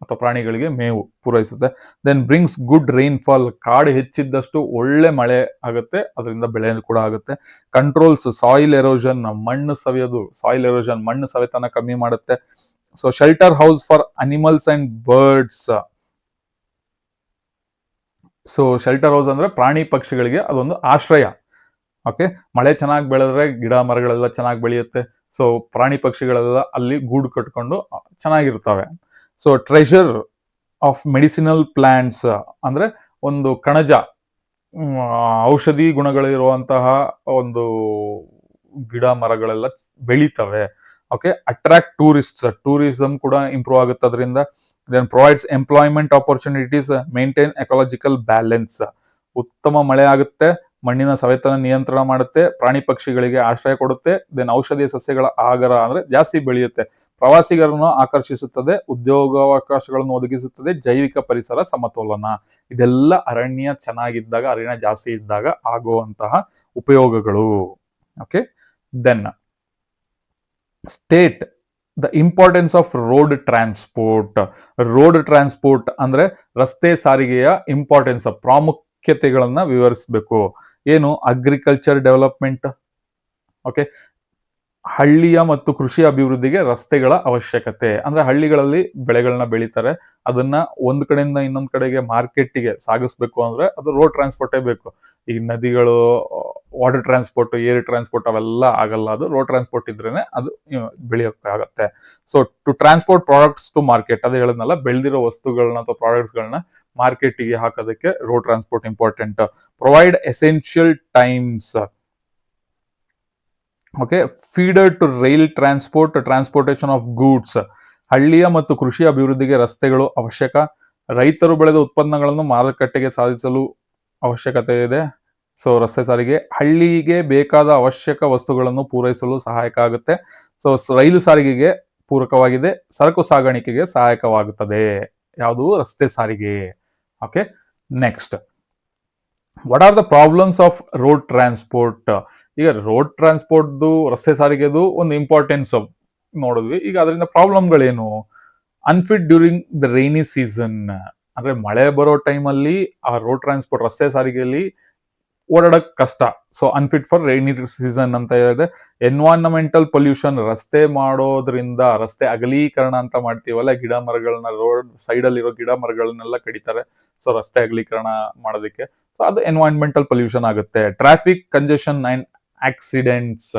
ಅಥವಾ ಪ್ರಾಣಿಗಳಿಗೆ ಮೇವು ಪೂರೈಸುತ್ತೆ. ದೆನ್ ಬ್ರಿಂಗ್ಸ್ ಗುಡ್ ರೈನ್ಫಾಲ್, ಕಾಡು ಹೆಚ್ಚಿದ್ದಷ್ಟು ಒಳ್ಳೆ ಮಳೆ ಆಗುತ್ತೆ, ಅದರಿಂದ ಬೆಳೆ ಕೂಡ ಆಗುತ್ತೆ. ಕಂಟ್ರೋಲ್ಸ್ ಸಾಯಿಲ್ ಎರೋಷನ್, ಮಣ್ಣು ಸವೆಯೋದು, ಸಾಯಿಲ್ ಎರೋಷನ್ ಮಣ್ಣು ಸವೆತನ ಕಮ್ಮಿ ಮಾಡುತ್ತೆ. So shelter house for animals and birds. So shelter house ಅಂದ್ರೆ ಪ್ರಾಣಿ ಪಕ್ಷಿಗಳಿಗೆ ಅದೊಂದು ಆಶ್ರಯ. ಓಕೆ, ಮಳೆ ಚೆನ್ನಾಗಿ ಬೆಳೆದ್ರೆ ಗಿಡ ಮರಗಳೆಲ್ಲ ಚೆನ್ನಾಗಿ ಬೆಳೆಯುತ್ತೆ. ಸೊ ಪ್ರಾಣಿ ಪಕ್ಷಿಗಳೆಲ್ಲ ಅಲ್ಲಿ ಗೂಡು ಕಟ್ಕೊಂಡು ಚೆನ್ನಾಗಿರ್ತವೆ. So treasure of medicinal plants ಅಂದ್ರೆ ಒಂದು ಕಣಜ, ಔಷಧಿ ಗುಣಗಳಿರುವಂತಹ ಒಂದು ಗಿಡ ಮರಗಳೆಲ್ಲ ಬೆಳೀತವೆ. ಓಕೆ, ಅಟ್ರಾಕ್ಟ್ ಟೂರಿಸ್ಟ್ಸ್, ಟೂರಿಸಂ ಕೂಡ ಇಂಪ್ರೂವ್ ಆಗುತ್ತೆ ಅದರಿಂದ. Then provides employment opportunities, maintain ecological balance. ಉತ್ತಮ ಮಳೆ ಆಗುತ್ತೆ, ಮಣ್ಣಿನ ಸವೆತನ ನಿಯಂತ್ರಣ ಮಾಡುತ್ತೆ, ಪ್ರಾಣಿ ಪಕ್ಷಿಗಳಿಗೆ ಆಶ್ರಯ ಕೊಡುತ್ತೆ. ದೆನ್ ಔಷಧೀಯ ಸಸ್ಯಗಳ ಆಗರ ಅಂದ್ರೆ ಜಾಸ್ತಿ ಬೆಳೆಯುತ್ತೆ, ಪ್ರವಾಸಿಗರನ್ನು ಆಕರ್ಷಿಸುತ್ತದೆ, ಉದ್ಯೋಗಾವಕಾಶಗಳನ್ನು ಒದಗಿಸುತ್ತದೆ, ಜೈವಿಕ ಪರಿಸರ ಸಮತೋಲನ. ಇದೆಲ್ಲ ಅರಣ್ಯ ಚೆನ್ನಾಗಿದ್ದಾಗ, ಅರಣ್ಯ ಜಾಸ್ತಿ ಇದ್ದಾಗ ಆಗುವಂತಹ ಉಪಯೋಗಗಳು. Okay, then state the importance of road transport. Road transport ಅಂದ್ರೆ ರಸ್ತೆ ಸಾರಿಗೆಯ ಇಂಪಾರ್ಟೆನ್ಸ್, ಪ್ರಾಮುಖ್ಯತೆಗಳನ್ನ ವಿವರಿಸಬೇಕು. ಏನು? Agriculture development. ಓಕೆ, ಹಳ್ಳಿಯ ಮತ್ತು ಕೃಷಿ ಅಭಿವೃದ್ಧಿಗೆ ರಸ್ತೆಗಳ ಅವಶ್ಯಕತೆ. ಅಂದ್ರೆ ಹಳ್ಳಿಗಳಲ್ಲಿ ಬೆಳೆಗಳನ್ನ ಬೆಳೀತಾರೆ, ಅದನ್ನ ಒಂದ್ ಕಡೆಯಿಂದ ಇನ್ನೊಂದ್ ಕಡೆಗೆ ಮಾರ್ಕೆಟ್ಗೆ ಸಾಗಿಸ್ಬೇಕು ಅಂದ್ರೆ ಅದು ರೋಡ್ ಟ್ರಾನ್ಸ್ಪೋರ್ಟೇ ಬೇಕು. ಈ ನದಿಗಳು, ವಾಟರ್ ಟ್ರಾನ್ಸ್ಪೋರ್ಟ್, ಏರ್ ಟ್ರಾನ್ಸ್ಪೋರ್ಟ್ ಅವೆಲ್ಲ ಆಗಲ್ಲ. ಅದು ರೋಡ್ ಟ್ರಾನ್ಸ್ಪೋರ್ಟ್ ಇದ್ರೇನೆ ಅದು ಬೆಳೆಯೋಕ್ಕಾಗತ್ತೆ. So to transport products to market, ಅದೇ ಹೇಳದ್ನಲ್ಲ, ಬೆಳೆದಿರೋ ವಸ್ತುಗಳನ್ನ ಅಥವಾ ಪ್ರಾಡಕ್ಟ್ಸ್ಗಳನ್ನ ಮಾರ್ಕೆಟ್ಗೆ ಹಾಕೋದಕ್ಕೆ road transport important. Provide essential times. Okay, feeder to rail transport, transportation of goods. ಹಳ್ಳಿಯ ಮತ್ತು ಕೃಷಿ ಅಭಿವೃದ್ಧಿಗೆ ರಸ್ತೆಗಳು ಅವಶ್ಯಕ. ರೈತರು ಬೆಳೆದ ಉತ್ಪನ್ನಗಳನ್ನು ಮಾರುಕಟ್ಟೆಗೆ ಸಾಧಿಸಲು ಅವಶ್ಯಕತೆ ಇದೆ. ಸೊ ರಸ್ತೆ ಸಾರಿಗೆ ಹಳ್ಳಿಗೆ ಬೇಕಾದ ಅವಶ್ಯಕ ವಸ್ತುಗಳನ್ನು ಪೂರೈಸಲು ಸಹಾಯಕ ಆಗುತ್ತೆ. ಸೊ ರೈಲು ಸಾರಿಗೆಗೆ ಪೂರಕವಾಗಿದೆ, ಸರಕು ಸಾಗಾಣಿಕೆಗೆ ಸಹಾಯಕವಾಗುತ್ತದೆ. ಯಾವುದು? ರಸ್ತೆ ಸಾರಿಗೆ. Okay, next, what are the problems of road transport. ಈಗ ರೋಡ್ ಟ್ರಾನ್ಸ್ಪೋರ್ಟ್ದು, ರಸ್ತೆ ಸಾರಿಗೆದು ಒಂದು ಇಂಪಾರ್ಟೆನ್ಸ್ ನೋಡಿದ್ವಿ. ಈಗ ಅದರಿಂದ ಪ್ರಾಬ್ಲಮ್ಗಳೇನು? Unfit during the rainy season, ಅಂದ್ರೆ ಮಳೆ ಬರೋ ಟೈಮಲ್ಲಿ ಆ ರೋಡ್ ಟ್ರಾನ್ಸ್ಪೋರ್ಟ್, ರಸ್ತೆ ಸಾರಿಗೆಯಲ್ಲಿ ಓಡಾಡಕ್ ಕಷ್ಟ. So unfit for rainy season ಅಂತ ಹೇಳಿದೆ. ಎನ್ವೈರನ್ಮೆಂಟಲ್ ಪೊಲ್ಯೂಷನ್, ರಸ್ತೆ ಮಾಡೋದ್ರಿಂದ, ರಸ್ತೆ ಅಗಲೀಕರಣ ಅಂತ ಮಾಡ್ತೀವಲ್ಲ, ಗಿಡ ಮರಗಳನ್ನ, ರೋಡ್ ಸೈಡ್ ಅಲ್ಲಿ ಇರೋ ಗಿಡ ಮರಗಳನ್ನೆಲ್ಲ ಕಡಿತಾರೆ. ಸೊ ರಸ್ತೆ ಅಗಲೀಕರಣ ಮಾಡೋದಕ್ಕೆ, ಸೊ ಅದು ಎನ್ವೈರನ್ಮೆಂಟಲ್ ಪೊಲ್ಯೂಷನ್ ಆಗುತ್ತೆ. ಟ್ರಾಫಿಕ್ ಕಂಜೆಷನ್ ಅಂಡ್ ಆಕ್ಸಿಡೆಂಟ್ಸ್,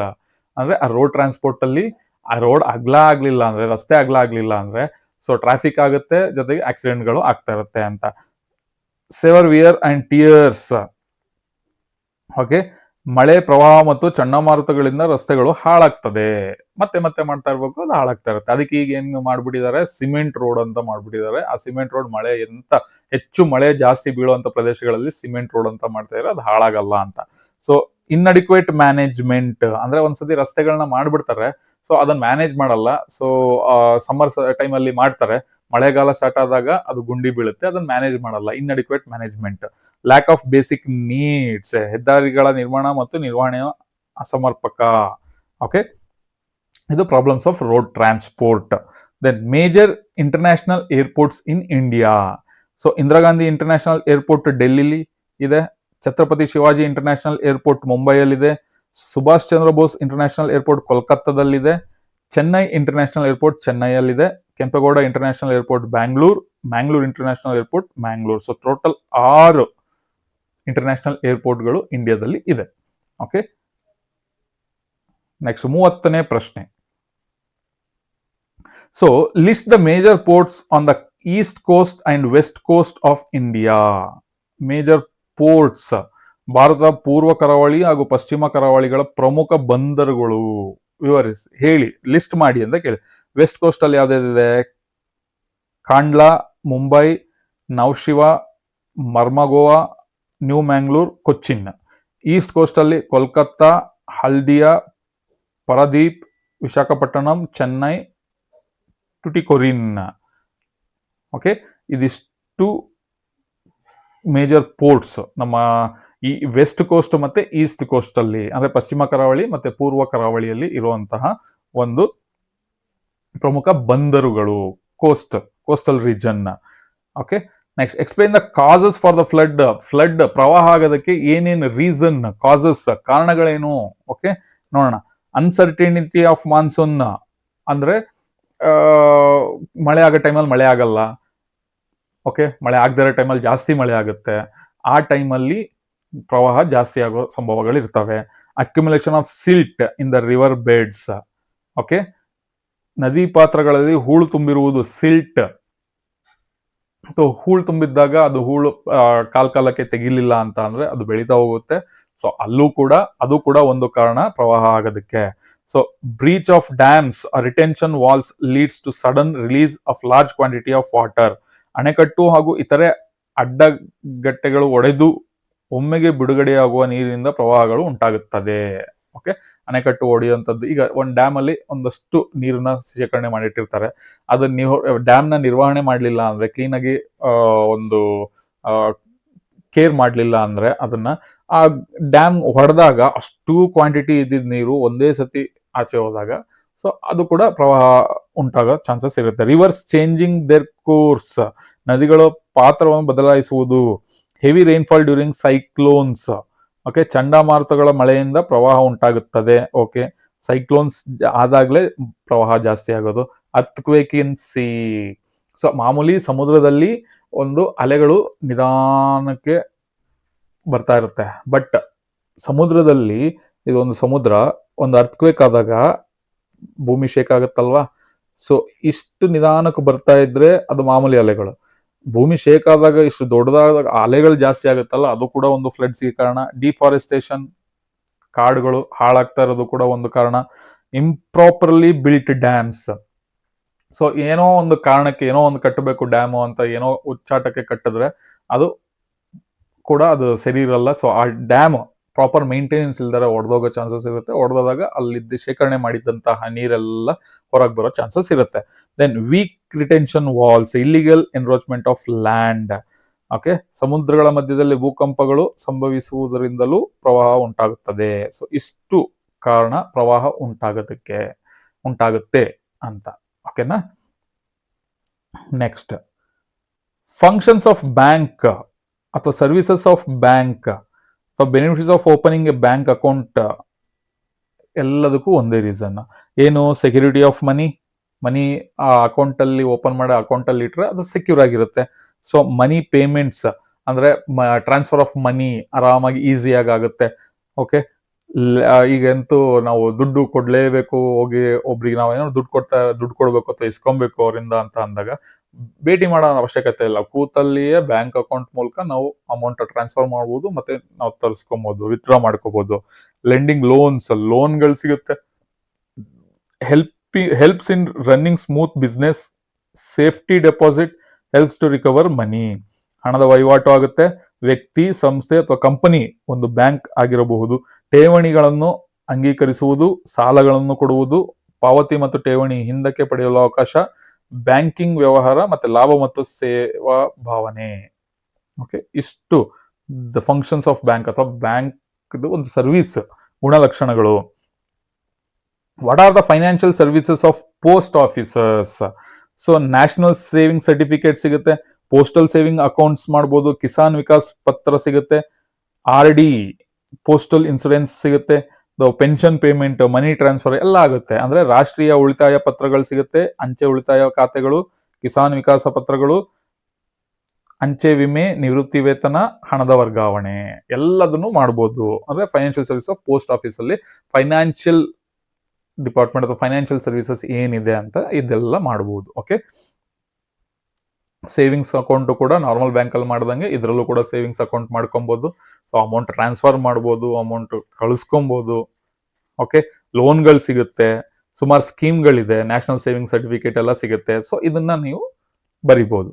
ಅಂದ್ರೆ ಆ ರೋಡ್ ಟ್ರಾನ್ಸ್ಪೋರ್ಟ್ ಅಲ್ಲಿ ಆ ರೋಡ್ ಅಗ್ಲ ಆಗ್ಲಿಲ್ಲ ಅಂದ್ರೆ, ರಸ್ತೆ ಅಗ್ಲ ಆಗ್ಲಿಲ್ಲ ಅಂದ್ರೆ, ಸೊ ಟ್ರಾಫಿಕ್ ಆಗುತ್ತೆ, ಜೊತೆಗೆ ಆಕ್ಸಿಡೆಂಟ್ಗಳು ಆಗ್ತಾ ಇರುತ್ತೆ ಅಂತ. ಸೆವರ್ ವಿಯರ್ ಅಂಡ್ ಟಿಯರ್ಸ್. ಓಕೆ, ಮಳೆ, ಪ್ರವಾಹ ಮತ್ತು ಚಂಡಮಾರುತಗಳಿಂದ ರಸ್ತೆಗಳು ಹಾಳಾಗ್ತದೆ. ಮತ್ತೆ ಮತ್ತೆ ಮಾಡ್ತಾ ಇರ್ಬೇಕು, ಅದು ಹಾಳಾಗ್ತಾ ಇರುತ್ತೆ. ಅದಕ್ಕೆ ಈಗ ಏನ್ ಮಾಡ್ಬಿಟ್ಟಿದ್ದಾರೆ? ಸಿಮೆಂಟ್ ರೋಡ್ ಅಂತ ಮಾಡ್ಬಿಟ್ಟಿದ್ದಾರೆ. ಆ ಸಿಮೆಂಟ್ ರೋಡ್ ಮಳೆ ಹೆಚ್ಚು ಮಳೆ ಜಾಸ್ತಿ ಬೀಳುವಂತ ಪ್ರದೇಶಗಳಲ್ಲಿ ಸಿಮೆಂಟ್ ರೋಡ್ ಅಂತ ಮಾಡ್ತಾ ಇದ್ದಾರೆ, ಅದು ಹಾಳಾಗಲ್ಲ ಅಂತ. ಸೊ ಇನ್ಅಡಿಕ್ವೇಟ್ ಮ್ಯಾನೇಜ್ಮೆಂಟ್ ಅಂದ್ರೆ ಒಂದ್ಸತಿ ರಸ್ತೆಗಳನ್ನ ಮಾಡ್ಬಿಡ್ತಾರೆ, ಸೊ ಅದನ್ನ ಮ್ಯಾನೇಜ್ ಮಾಡಲ್ಲ. ಸೊ ಸಮ್ಮರ್ ಟೈಮಲ್ಲಿ ಮಾಡ್ತಾರೆ, ಮಳೆಗಾಲ ಸ್ಟಾರ್ಟ್ ಆದಾಗ ಅದು ಗುಂಡಿ ಬೀಳುತ್ತೆ, ಅದನ್ನ ಮ್ಯಾನೇಜ್ ಮಾಡಲ್ಲ. Inadequate management. Lack of basic needs, ಹೆದ್ದಾರಿಗಳ ನಿರ್ಮಾಣ ಮತ್ತು ನಿರ್ವಹಣೆಯ ಅಸಮರ್ಪಕ. ಓಕೆ, ಇದು problems of road transport. Then major international airports in India. So Indira Gandhi international airport ಡೆಲ್ಲಿಲಿ ಇದೆ, ಛತ್ರಪತಿ ಶಿವಾಜಿ ಇಂಟರ್ನ್ಯಾಷನಲ್ ಏರ್ಪೋರ್ಟ್ ಮುಂಬೈಯಲ್ಲಿದೆ, ಸುಭಾಷ್ ಚಂದ್ರ ಬೋಸ್ ಇಂಟರ್ನ್ಯಾಷನಲ್ ಏರ್ಪೋರ್ಟ್ ಕೋಲ್ಕತ್ತಾದಲ್ಲಿದೆ, ಚೆನ್ನೈ ಇಂಟರ್ನ್ಯಾಷನಲ್ ಏರ್ಪೋರ್ಟ್ ಚೆನ್ನೈಯಲ್ಲಿದೆ, Kempegowda international airport Bangalore, Mangalore international airport Mangalore. So total 6 international ಏರ್ಪೋರ್ಟ್ಗಳು ಇಂಡಿಯಾದಲ್ಲಿ ಇದೆ. ಓಕೆ, ನೆಕ್ಸ್ಟ್ 30ನೇ ಪ್ರಶ್ನೆ. So list the major ports on the east coast and west coast of India. Major ports, ಭಾರತದ ಪೂರ್ವ ಕರಾವಳಿ ಹಾಗೂ ಪಶ್ಚಿಮ ಕರಾವಳಿಗಳ ಪ್ರಮುಖ ಬಂದರುಗಳು ವಿವರಿಸಿ ಹೇಳಿ, ಲಿಸ್ಟ್ ಮಾಡಿ ಅಂತ ಕೇಳಿ. ವೆಸ್ಟ್ ಕೋಸ್ಟ್ ಅಲ್ಲಿ ಯಾವ್ದಿದೆ? Kandla, Mumbai, Nhava Sheva, Marmagao, new Mangalore, Cochin. East coast ಅಲ್ಲಿ ಕೋಲ್ಕತ್ತಾ, ಹಲ್ದಿಯಾ, ಪರದೀಪ್, ವಿಶಾಖಪಟ್ಟಣಂ, ಚೆನ್ನೈ, ಟುಟಿಕೊರಿನ್. ಓಕೆ, ಇದಿಷ್ಟು ಮೇಜರ್ ಪೋರ್ಟ್ಸ್ ನಮ್ಮ ಈ ವೆಸ್ಟ್ ಕೋಸ್ಟ್ ಮತ್ತೆ ಈಸ್ಟ್ ಕೋಸ್ಟ್ ಅಲ್ಲಿ, ಅಂದ್ರೆ ಪಶ್ಚಿಮ ಕರಾವಳಿ ಮತ್ತೆ ಪೂರ್ವ ಕರಾವಳಿಯಲ್ಲಿ ಇರುವಂತಹ ಒಂದು ಪ್ರಮುಖ ಬಂದರುಗಳು, coastal region. Okay, next explain the causes for the flood. ಪ್ರವಾಹ ಆಗೋದಕ್ಕೆ ಏನೇನು ರೀಸನ್, ಕಾಸಸ್, ಕಾರಣಗಳೇನು? ಓಕೆ, ನೋಡೋಣ. ಅನ್ಸರ್ಟಿನಿಟಿ ಆಫ್ ಮಾನ್ಸೂನ್, ಅಂದ್ರೆ ಮಳೆ ಆಗೋ ಟೈಮಲ್ಲಿ ಮಳೆ ಆಗಲ್ಲ. ಓಕೆ, ಮಳೆ ಆಗದಿರೋ ಟೈಮಲ್ಲಿ ಜಾಸ್ತಿ ಮಳೆ ಆಗುತ್ತೆ, ಆ ಟೈಮಲ್ಲಿ ಪ್ರವಾಹ ಜಾಸ್ತಿ ಆಗೋ ಸಂಭವಗಳು ಇರ್ತವೆ. Accumulation of silt in the river beds. Okay, ನದಿ ಪಾತ್ರಗಳಲ್ಲಿ ಹೂಳು ತುಂಬಿರುವುದು, ಸಿಲ್ಟ್. ಹೂಳು ತುಂಬಿದ್ದಾಗ ಅದು ಹೂಳು ಕಾಲಕ್ಕೆ ತೆಗಿಲಿಲ್ಲ ಅಂತ ಅಂದ್ರೆ ಅದು ಬೆಳೀತಾ ಹೋಗುತ್ತೆ. ಸೊ ಅದು ಕೂಡ ಒಂದು ಕಾರಣ ಪ್ರವಾಹ ಆಗೋದಕ್ಕೆ. So breach of dams retention walls leads to sudden release of large quantity of water. ಅಣೆಕಟ್ಟು ಹಾಗೂ ಇತರೆ ಅಡ್ಡಗಟ್ಟೆಗಳು ಒಡೆದು ಒಮ್ಮೆಗೆ ಬಿಡುಗಡೆಯಾಗುವ ನೀರಿನಿಂದ ಪ್ರವಾಹಗಳು ಉಂಟಾಗುತ್ತದೆ. ಓಕೆ, ಅಣೆಕಟ್ಟು ಹೊಡೆಯುವಂಥದ್ದು. ಈಗ ಒಂದು ಡ್ಯಾಮ್ ಅಲ್ಲಿ ಒಂದಷ್ಟು ನೀರನ್ನ ಶೇಖರಣೆ ಮಾಡಿಟ್ಟಿರ್ತಾರೆ, ಅದನ್ನ ಡ್ಯಾಮ್ ನ ನಿರ್ವಹಣೆ ಮಾಡಲಿಲ್ಲ ಅಂದ್ರೆ, ಕ್ಲೀನ್ ಆಗಿ ಒಂದು ಕೇರ್ ಮಾಡಲಿಲ್ಲ ಅಂದ್ರೆ, ಅದನ್ನ ಆ ಡ್ಯಾಮ್ ಹೊಡೆದಾಗ ಅಷ್ಟು ಕ್ವಾಂಟಿಟಿ ಇದ್ದಿದ್ದ ನೀರು ಒಂದೇ ಸತಿ ಆಚೆ ಹೋದಾಗ ಸೊ ಅದು ಕೂಡ ಪ್ರವಾಹ ಉಂಟಾಗೋ ಚಾನ್ಸಸ್ ಇರುತ್ತೆ. ರಿವರ್ಸ್ ಚೇಂಜಿಂಗ್ ದೇರ್ ಕೋರ್ಸ್, ನದಿಗಳ ಪಾತ್ರವನ್ನು ಬದಲಾಯಿಸುವುದು. Heavy rainfall during cyclones. Okay, ಚಂಡಮಾರುತಗಳ ಮಳೆಯಿಂದ ಪ್ರವಾಹ ಉಂಟಾಗುತ್ತದೆ. ಓಕೆ, ಸೈಕ್ಲೋನ್ಸ್ ಆದಾಗಲೇ ಪ್ರವಾಹ ಜಾಸ್ತಿ ಆಗೋದು. ಅರ್ಥ್ಕ್ವೇಕ್ ಇನ್ ಸಿ. ಸೊ ಮಾಮೂಲಿ ಸಮುದ್ರದಲ್ಲಿ ಒಂದು ಅಲೆಗಳು ನಿಧಾನಕ್ಕೆ ಬರ್ತಾ ಇರುತ್ತೆ, ಬಟ್ ಸಮುದ್ರದಲ್ಲಿ ಇದೊಂದು ಸಮುದ್ರ, ಒಂದು ಅರ್ಥ್ಕ್ವೇಕ್ ಆದಾಗ ಭೂಮಿ ಶೇಕ್ ಆಗುತ್ತಲ್ವಾ, ಸೊ ಇಷ್ಟು ನಿಧಾನಕ್ಕೆ ಬರ್ತಾ ಇದ್ರೆ ಅದು ಮಾಮೂಲಿ ಅಲೆಗಳು. ಭೂಮಿ ಶೇಕ್ ಆದಾಗ ಇಷ್ಟು ದೊಡ್ಡದಾದಾಗ ಅಲೆಗಳು ಜಾಸ್ತಿ ಆಗುತ್ತಲ್ಲ, ಅದು ಕೂಡ ಒಂದು ಫ್ಲಡ್ಸ್ಗೆ ಕಾರಣ. ಡಿಫಾರೆಸ್ಟೇಷನ್, ಕಾಡುಗಳು ಹಾಳಾಗ್ತಾ ಇರೋದು ಕೂಡ ಒಂದು ಕಾರಣ. ಇಂಪ್ರಾಪರ್ಲಿ ಬಿಲ್ಟ್ ಡ್ಯಾಮ್ಸ್. ಸೊ ಏನೋ ಒಂದು ಕಾರಣಕ್ಕೆ ಏನೋ ಒಂದು ಕಟ್ಟಬೇಕು ಡ್ಯಾಮು ಅಂತ ಏನೋ ಉಚ್ಚಾಟಕ್ಕೆ ಕಟ್ಟಿದ್ರೆ ಅದು ಕೂಡ ಅದು ಸರಿ ಇರಲ್ಲ. ಸೊ ಆ ಡ್ಯಾಮ್ ಪ್ರಾಪರ್ ಮೇಂಟೆನೆನ್ಸ್ ಇಲ್ದರೆ ಒಡೆದೋಗೋ ಚಾನ್ಸಸ್ ಇರುತ್ತೆ. ಒಡೆದೋದಾಗ ಅಲ್ಲಿದ್ದ ಶೇಖರಣೆ ಮಾಡಿದ್ದಂತಹ ನೀರೆಲ್ಲ ಹೊರಗೆ ಬರೋ ಚಾನ್ಸಸ್ ಇರುತ್ತೆ. Then weak retention walls, illegal encroachment of land. Okay, ಸಮುದ್ರಗಳ ಮಧ್ಯದಲ್ಲಿ ಭೂಕಂಪಗಳು ಸಂಭವಿಸುವುದರಿಂದಲೂ ಪ್ರವಾಹ ಉಂಟಾಗುತ್ತದೆ. ಸೊ ಇಷ್ಟು ಕಾರಣ ಪ್ರವಾಹ ಉಂಟಾಗುತ್ತೆ ಅಂತ. ಓಕೆನಾ? ನೆಕ್ಸ್ಟ್, ಫಂಕ್ಷನ್ಸ್ ಆಫ್ ಬ್ಯಾಂಕ್ ಅಥವಾ ಸರ್ವಿಸಸ್ ಆಫ್ ಬ್ಯಾಂಕ್ ಅಥವಾ benefits of opening A bank account, ಎಲ್ಲದಕ್ಕೂ ಒಂದೇ ರೀಸನ್. ಏನು? ಸೆಕ್ಯೂರಿಟಿ ಆಫ್ ಮನಿ ಆ ಅಕೌಂಟ್ ಅಲ್ಲಿ ಓಪನ್ ಮಾಡೋ ಅಕೌಂಟ್ ಅಲ್ಲಿ ಇಟ್ರೆ ಅದು ಸೆಕ್ಯೂರ್ ಆಗಿರುತ್ತೆ. ಸೊ ಮನಿ ಪೇಮೆಂಟ್ಸ್ ಅಂದ್ರೆ ಟ್ರಾನ್ಸ್ಫರ್ ಆಫ್ ಮನಿ ಆರಾಮಾಗಿ ಈಸಿಯಾಗಿ ಆಗುತ್ತೆ. ಓಕೆ, ಈಗಂತೂ ನಾವು ದುಡ್ಡು ಕೊಡ್ಲೇಬೇಕು, ಹೋಗಿ ಒಬ್ರಿಗೆ ನಾವೇನೋ ದುಡ್ಡು ಕೊಡ್ಬೇಕು ಅಥವಾ ಇಸ್ಕೊಬೇಕು ಅವರಿಂದ ಅಂತ ಅಂದಾಗ ಭೇಟಿ ಮಾಡೋ ಅವಶ್ಯಕತೆ ಇಲ್ಲ. ಕೂತಲ್ಲಿಯೇ ಬ್ಯಾಂಕ್ ಅಕೌಂಟ್ ಮೂಲಕ ನಾವು ಅಮೌಂಟ್ ಟ್ರಾನ್ಸ್ಫರ್ ಮಾಡ್ಬೋದು, ಮತ್ತೆ ನಾವು ತರಿಸ್ಕೊಬಹುದು, ವಿತ್ಡ್ರಾ ಮಾಡ್ಕೋಬಹುದು. ಲೆಂಡಿಂಗ್ ಲೋನ್ಗಳು ಸಿಗುತ್ತೆ. Helps in running smooth business. Safety deposit helps to recover money. ಹಣದ ವಹಿವಾಟು ಆಗುತ್ತೆ. ವ್ಯಕ್ತಿ, ಸಂಸ್ಥೆ ಅಥವಾ ಕಂಪನಿ ಒಂದು ಬ್ಯಾಂಕ್ ಆಗಿರಬಹುದು. ಠೇವಣಿಗಳನ್ನು ಅಂಗೀಕರಿಸುವುದು, ಸಾಲಗಳನ್ನು ಕೊಡುವುದು, ಪಾವತಿ ಮತ್ತು ಠೇವಣಿ ಹಿಂದಕ್ಕೆ ಪಡೆಯಲು ಅವಕಾಶ, ಬ್ಯಾಂಕಿಂಗ್ ವ್ಯವಹಾರ, ಮತ್ತೆ ಲಾಭ ಮತ್ತು ಸೇವಾ ಭಾವನೆ. ಓಕೆ, ಇಷ್ಟು ದ ಫಂಕ್ಷನ್ಸ್ ಆಫ್ ಬ್ಯಾಂಕ್ ಅಥವಾ ಬ್ಯಾಂಕ್ ಒಂದು ಸರ್ವಿಸ್ ಗುಣಲಕ್ಷಣಗಳು. What are the financial services of post offices? So national saving certificate ಸಿಗುತ್ತೆ, ಪೋಸ್ಟಲ್ ಸೇವಿಂಗ್ ಅಕೌಂಟ್ಸ್ ಮಾಡ್ಬೋದು, ಕಿಸಾನ್ ವಿಕಾಸ್ ಪತ್ರ ಸಿಗುತ್ತೆ, RD ಪೋಸ್ಟಲ್ ಇನ್ಸೂರೆನ್ಸ್ ಸಿಗುತ್ತೆ, ಪೆನ್ಷನ್ ಪೇಮೆಂಟ್, ಮನಿ ಟ್ರಾನ್ಸ್ಫರ್ ಎಲ್ಲ ಆಗುತ್ತೆ. ಅಂದ್ರೆ ರಾಷ್ಟ್ರೀಯ ಉಳಿತಾಯ ಪತ್ರಗಳು ಸಿಗುತ್ತೆ, ಅಂಚೆ ಉಳಿತಾಯ ಖಾತೆಗಳು, ಕಿಸಾನ್ ವಿಕಾಸ ಪತ್ರಗಳು, ಅಂಚೆ ವಿಮೆ, ನಿವೃತ್ತಿ ವೇತನ, ಹಣದ ವರ್ಗಾವಣೆ ಎಲ್ಲದನ್ನು ಮಾಡ್ಬೋದು. ಅಂದ್ರೆ financial service of post office ಅಲ್ಲಿ financial department of financial services ಏನಿದೆ ಅಂತ ಇದೆಲ್ಲ ಮಾಡ್ಬೋದು. ಓಕೆ, ಸೇವಿಂಗ್ಸ್ ಅಕೌಂಟು ಕೂಡ ನಾರ್ಮಲ್ ಬ್ಯಾಂಕಲ್ಲಿ ಮಾಡ್ದಂಗೆ ಇದರಲ್ಲೂ ಕೂಡ ಸೇವಿಂಗ್ಸ್ ಅಕೌಂಟ್ ಮಾಡ್ಕೊಬೋದು. ಸೊ ಅಮೌಂಟ್ ಟ್ರಾನ್ಸ್ಫರ್ ಮಾಡ್ಬೋದು, ಅಮೌಂಟ್ ಕಳಿಸ್ಕೊಬೋದು. ಓಕೆ, ಲೋನ್ಗಳು ಸಿಗುತ್ತೆ, ಸುಮಾರು ಸ್ಕೀಮ್ಗಳಿದೆ, ನ್ಯಾಷನಲ್ ಸೇವಿಂಗ್ ಸರ್ಟಿಫಿಕೇಟ್ ಎಲ್ಲ ಸಿಗುತ್ತೆ. ಸೊ ಇದನ್ನ ನೀವು ಬರಿಬೋದು.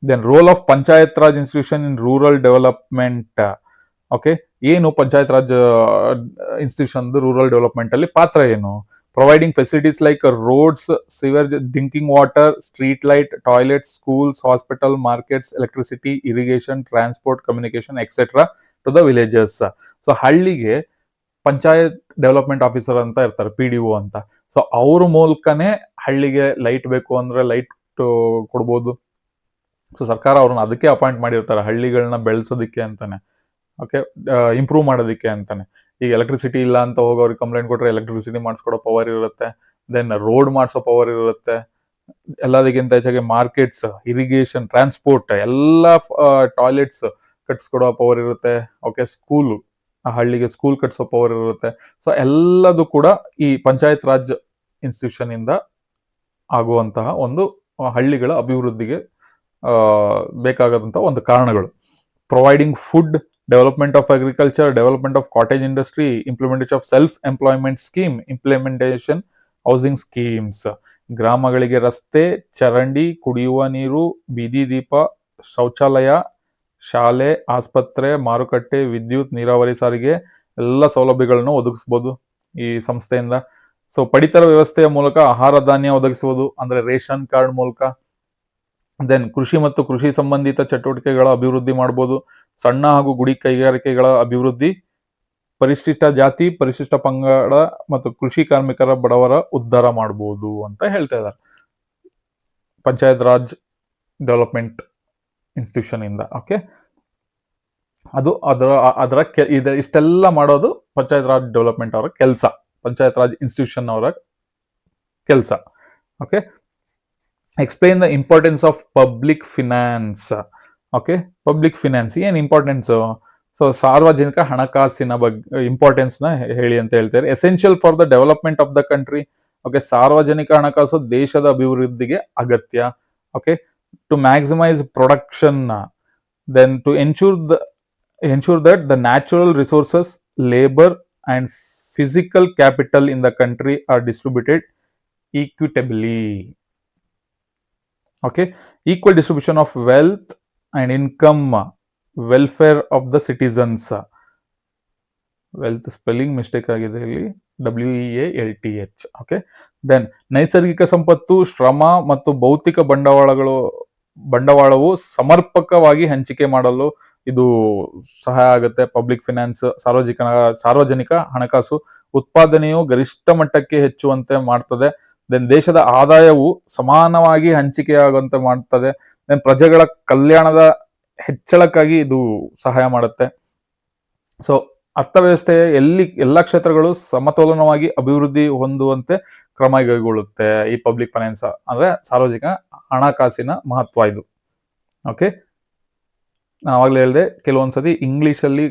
Then role of panchayat raj institution in rural development. Okay, ಏನು panchayat raj institution rural development ಅಲ್ಲಿ ಪಾತ್ರ ಏನು? Providing facilities like roads, sewer, drinking water, street light, toilets, schools, hospital, markets, electricity, irrigation, transport, communication etcetera to the villages. So ಹಳ್ಳಿಗೆ ಪಂಚಾಯತ್ ಡೆವಲಪ್ಮೆಂಟ್ ಆಫೀಸರ್ ಅಂತ ಇರ್ತಾರೆ, PDO ಅಂತ. ಸೊ ಅವ್ರ ಮೂಲಕನೇ ಹಳ್ಳಿಗೆ ಲೈಟ್ ಬೇಕು ಅಂದ್ರೆ ಲೈಟ್ ಕೊಡ್ಬೋದು. ಸೊ ಸರ್ಕಾರ ಅವ್ರನ್ನ ಅದಕ್ಕೆ ಅಪಾಯಿಂಟ್ ಮಾಡಿರ್ತಾರೆ, ಹಳ್ಳಿಗಳನ್ನ ಬೆಳೆಸೋದಕ್ಕೆ ಅಂತಾನೆ. ಓಕೆ, ಇಂಪ್ರೂವ್ ಮಾಡೋದಕ್ಕೆ ಅಂತಾನೆ. ಈಗ ಎಲೆಕ್ಟ್ರಿಸಿಟಿ ಇಲ್ಲ ಅಂತ ಹೋಗೋರಿಗೆ ಕಂಪ್ಲೇಂಟ್ ಕೊಟ್ಟರೆ ಎಲೆಕ್ಟ್ರಿಸಿಟಿ ಮಾಡಿಸ್ಕೊಡೋ ಪವರ್ ಇರುತ್ತೆ. ದೆನ್ ರೋಡ್ ಮಾಡಿಸೋ ಪವರ್ ಇರುತ್ತೆ. ಎಲ್ಲದಕ್ಕಿಂತ ಹೆಚ್ಚಾಗಿ ಮಾರ್ಕೆಟ್ಸ್, ಇರಿಗೇಷನ್, ಟ್ರಾನ್ಸ್ಪೋರ್ಟ್, ಎಲ್ಲ ಟಾಯ್ಲೆಟ್ಸ್ ಕಟ್ಸ್ಕೊಡೋ ಪವರ್ ಇರುತ್ತೆ. ಓಕೆ, ಸ್ಕೂಲು, ಆ ಹಳ್ಳಿಗೆ ಸ್ಕೂಲ್ ಕಟ್ಸೋ ಪವರ್ ಇರುತ್ತೆ. ಸೊ ಎಲ್ಲದು ಕೂಡ ಈ ಪಂಚಾಯತ್ ರಾಜ್ ಇನ್ಸ್ಟಿಟ್ಯೂಷನ್ ಇಂದ ಆಗುವಂತಹ ಒಂದು ಹಳ್ಳಿಗಳ ಅಭಿವೃದ್ಧಿಗೆ ಬೇಕಾದಂತಹ ಒಂದು ಕಾರಣಗಳು. Providing food, development of agriculture, development of cottage industry, implementation of self employment scheme, implementation housing schemes. ಗ್ರಾಮಗಳಿಗೆ ರಸ್ತೆ, ಚರಂಡಿ, ಕುಡಿಯುವ ನೀರು, ಬೀದಿ ದೀಪ, ಶೌಚಾಲಯ, ಶಾಲೆ, ಆಸ್ಪತ್ರೆ, ಮಾರುಕಟ್ಟೆ, ವಿದ್ಯುತ್, ನೀರಾವರಿ, ಸಾರಿಗೆ ಎಲ್ಲ ಸೌಲಭ್ಯಗಳನ್ನು ಒದಗಿಸ್ಬೋದು ಈ ಸಂಸ್ಥೆಯಿಂದ. ಸೊ ಪಡಿತರ ವ್ಯವಸ್ಥೆಯ ಮೂಲಕ ಆಹಾರ ಧಾನ್ಯ ಒದಗಿಸುವುದು ಅಂದ್ರೆ ರೇಷನ್ ಕಾರ್ಡ್ ಮೂಲಕ. ದೆನ್ ಕೃಷಿ ಮತ್ತು ಕೃಷಿ ಸಂಬಂಧಿತ ಚಟುವಟಿಕೆಗಳ ಅಭಿವೃದ್ಧಿ ಮಾಡ್ಬೋದು. ಸಣ್ಣ ಹಾಗೂ ಗುಡಿ ಕೈಗಾರಿಕೆಗಳ ಅಭಿವೃದ್ಧಿ, ಪರಿಶಿಷ್ಟ ಜಾತಿ, ಪರಿಶಿಷ್ಟ ಪಂಗಡ ಮತ್ತು ಕೃಷಿ ಕಾರ್ಮಿಕರ, ಬಡವರ ಉದ್ಧಾರ ಮಾಡ್ಬೋದು ಅಂತ ಹೇಳ್ತಾ ಇದ್ದಾರೆ ಪಂಚಾಯತ್ ರಾಜ್ ಡೆವಲಪ್ಮೆಂಟ್ ಇನ್ಸ್ಟಿಟ್ಯೂಷನ್ ಇಂದ. ಓಕೆ, ಅದು ಅದರ ಇಷ್ಟೆಲ್ಲ ಮಾಡೋದು ಪಂಚಾಯತ್ ರಾಜ್ ಡೆವಲಪ್ಮೆಂಟ್ ಅವರ ಕೆಲಸ, ಪಂಚಾಯತ್ ರಾಜ್ ಇನ್ಸ್ಟಿಟ್ಯೂಷನ್ ಅವರ ಕೆಲಸ. Okay, explain the importance of public finance. Okay, public finance ಏನು ಇಂಪಾರ್ಟೆನ್ಸು? ಸೊ ಸಾರ್ವಜನಿಕ ಹಣಕಾಸಿನ ಬಗ್ಗೆ ಇಂಪಾರ್ಟೆನ್ಸ್ ನ ಹೇಳಿ ಅಂತ ಹೇಳ್ತಾರೆ. Essential for the development of the country. Okay, ಸಾರ್ವಜನಿಕ ಹಣಕಾಸು ದೇಶದ ಅಭಿವೃದ್ಧಿಗೆ ಅಗತ್ಯ. Okay, to maximise production, then to ensure that the natural resources, labor and physical capital in the country are distributed equitably. Okay, equal distribution of wealth and income, welfare of the citizens. Wealth spelling mistake ಆಗಿದೆ ಇಲ್ಲಿ, WEALTH. ಓಕೆ, ದೆನ್ ನೈಸರ್ಗಿಕ ಸಂಪತ್ತು, ಶ್ರಮ ಮತ್ತು ಭೌತಿಕ ಬಂಡವಾಳವು ಸಮರ್ಪಕವಾಗಿ ಹಂಚಿಕೆ ಮಾಡಲು ಇದು ಸಹಾಯ ಆಗುತ್ತೆ. ಪಬ್ಲಿಕ್ ಫಿನಾನ್ಸ್ ಸಾರ್ವಜನಿಕ ಹಣಕಾಸು ಉತ್ಪಾದನೆಯು ಗರಿಷ್ಠ ಮಟ್ಟಕ್ಕೆ ಹೆಚ್ಚುವಂತೆ ಮಾಡ್ತದೆ. ದೆನ್ ದೇಶದ ಆದಾಯವು ಸಮಾನವಾಗಿ ಹಂಚಿಕೆಯಾಗುವಂತೆ ಮಾಡ್ತದೆ. ದೆನ್ ಪ್ರಜೆಗಳ ಕಲ್ಯಾಣದ ಹೆಚ್ಚಳಕ್ಕಾಗಿ ಇದು ಸಹಾಯ ಮಾಡುತ್ತೆ. ಸೊ ಅರ್ಥವ್ಯವಸ್ಥೆಯ ಎಲ್ಲ ಕ್ಷೇತ್ರಗಳು ಸಮತೋಲನವಾಗಿ ಅಭಿವೃದ್ಧಿ ಹೊಂದುವಂತೆ ಕ್ರಮ ಕೈಗೊಳ್ಳುತ್ತೆ ಈ ಪಬ್ಲಿಕ್ ಫೈನಾನ್ಸ್ ಅಂದ್ರೆ ಸಾರ್ವಜನಿಕ ಹಣಕಾಸಿನ ಮಹತ್ವ ಇದು. ಓಕೆ, ನಾವಾಗಲೇ ಹೇಳಿದೆ ಕೆಲವೊಂದ್ಸತಿ ಇಂಗ್ಲಿಷಲ್ಲಿ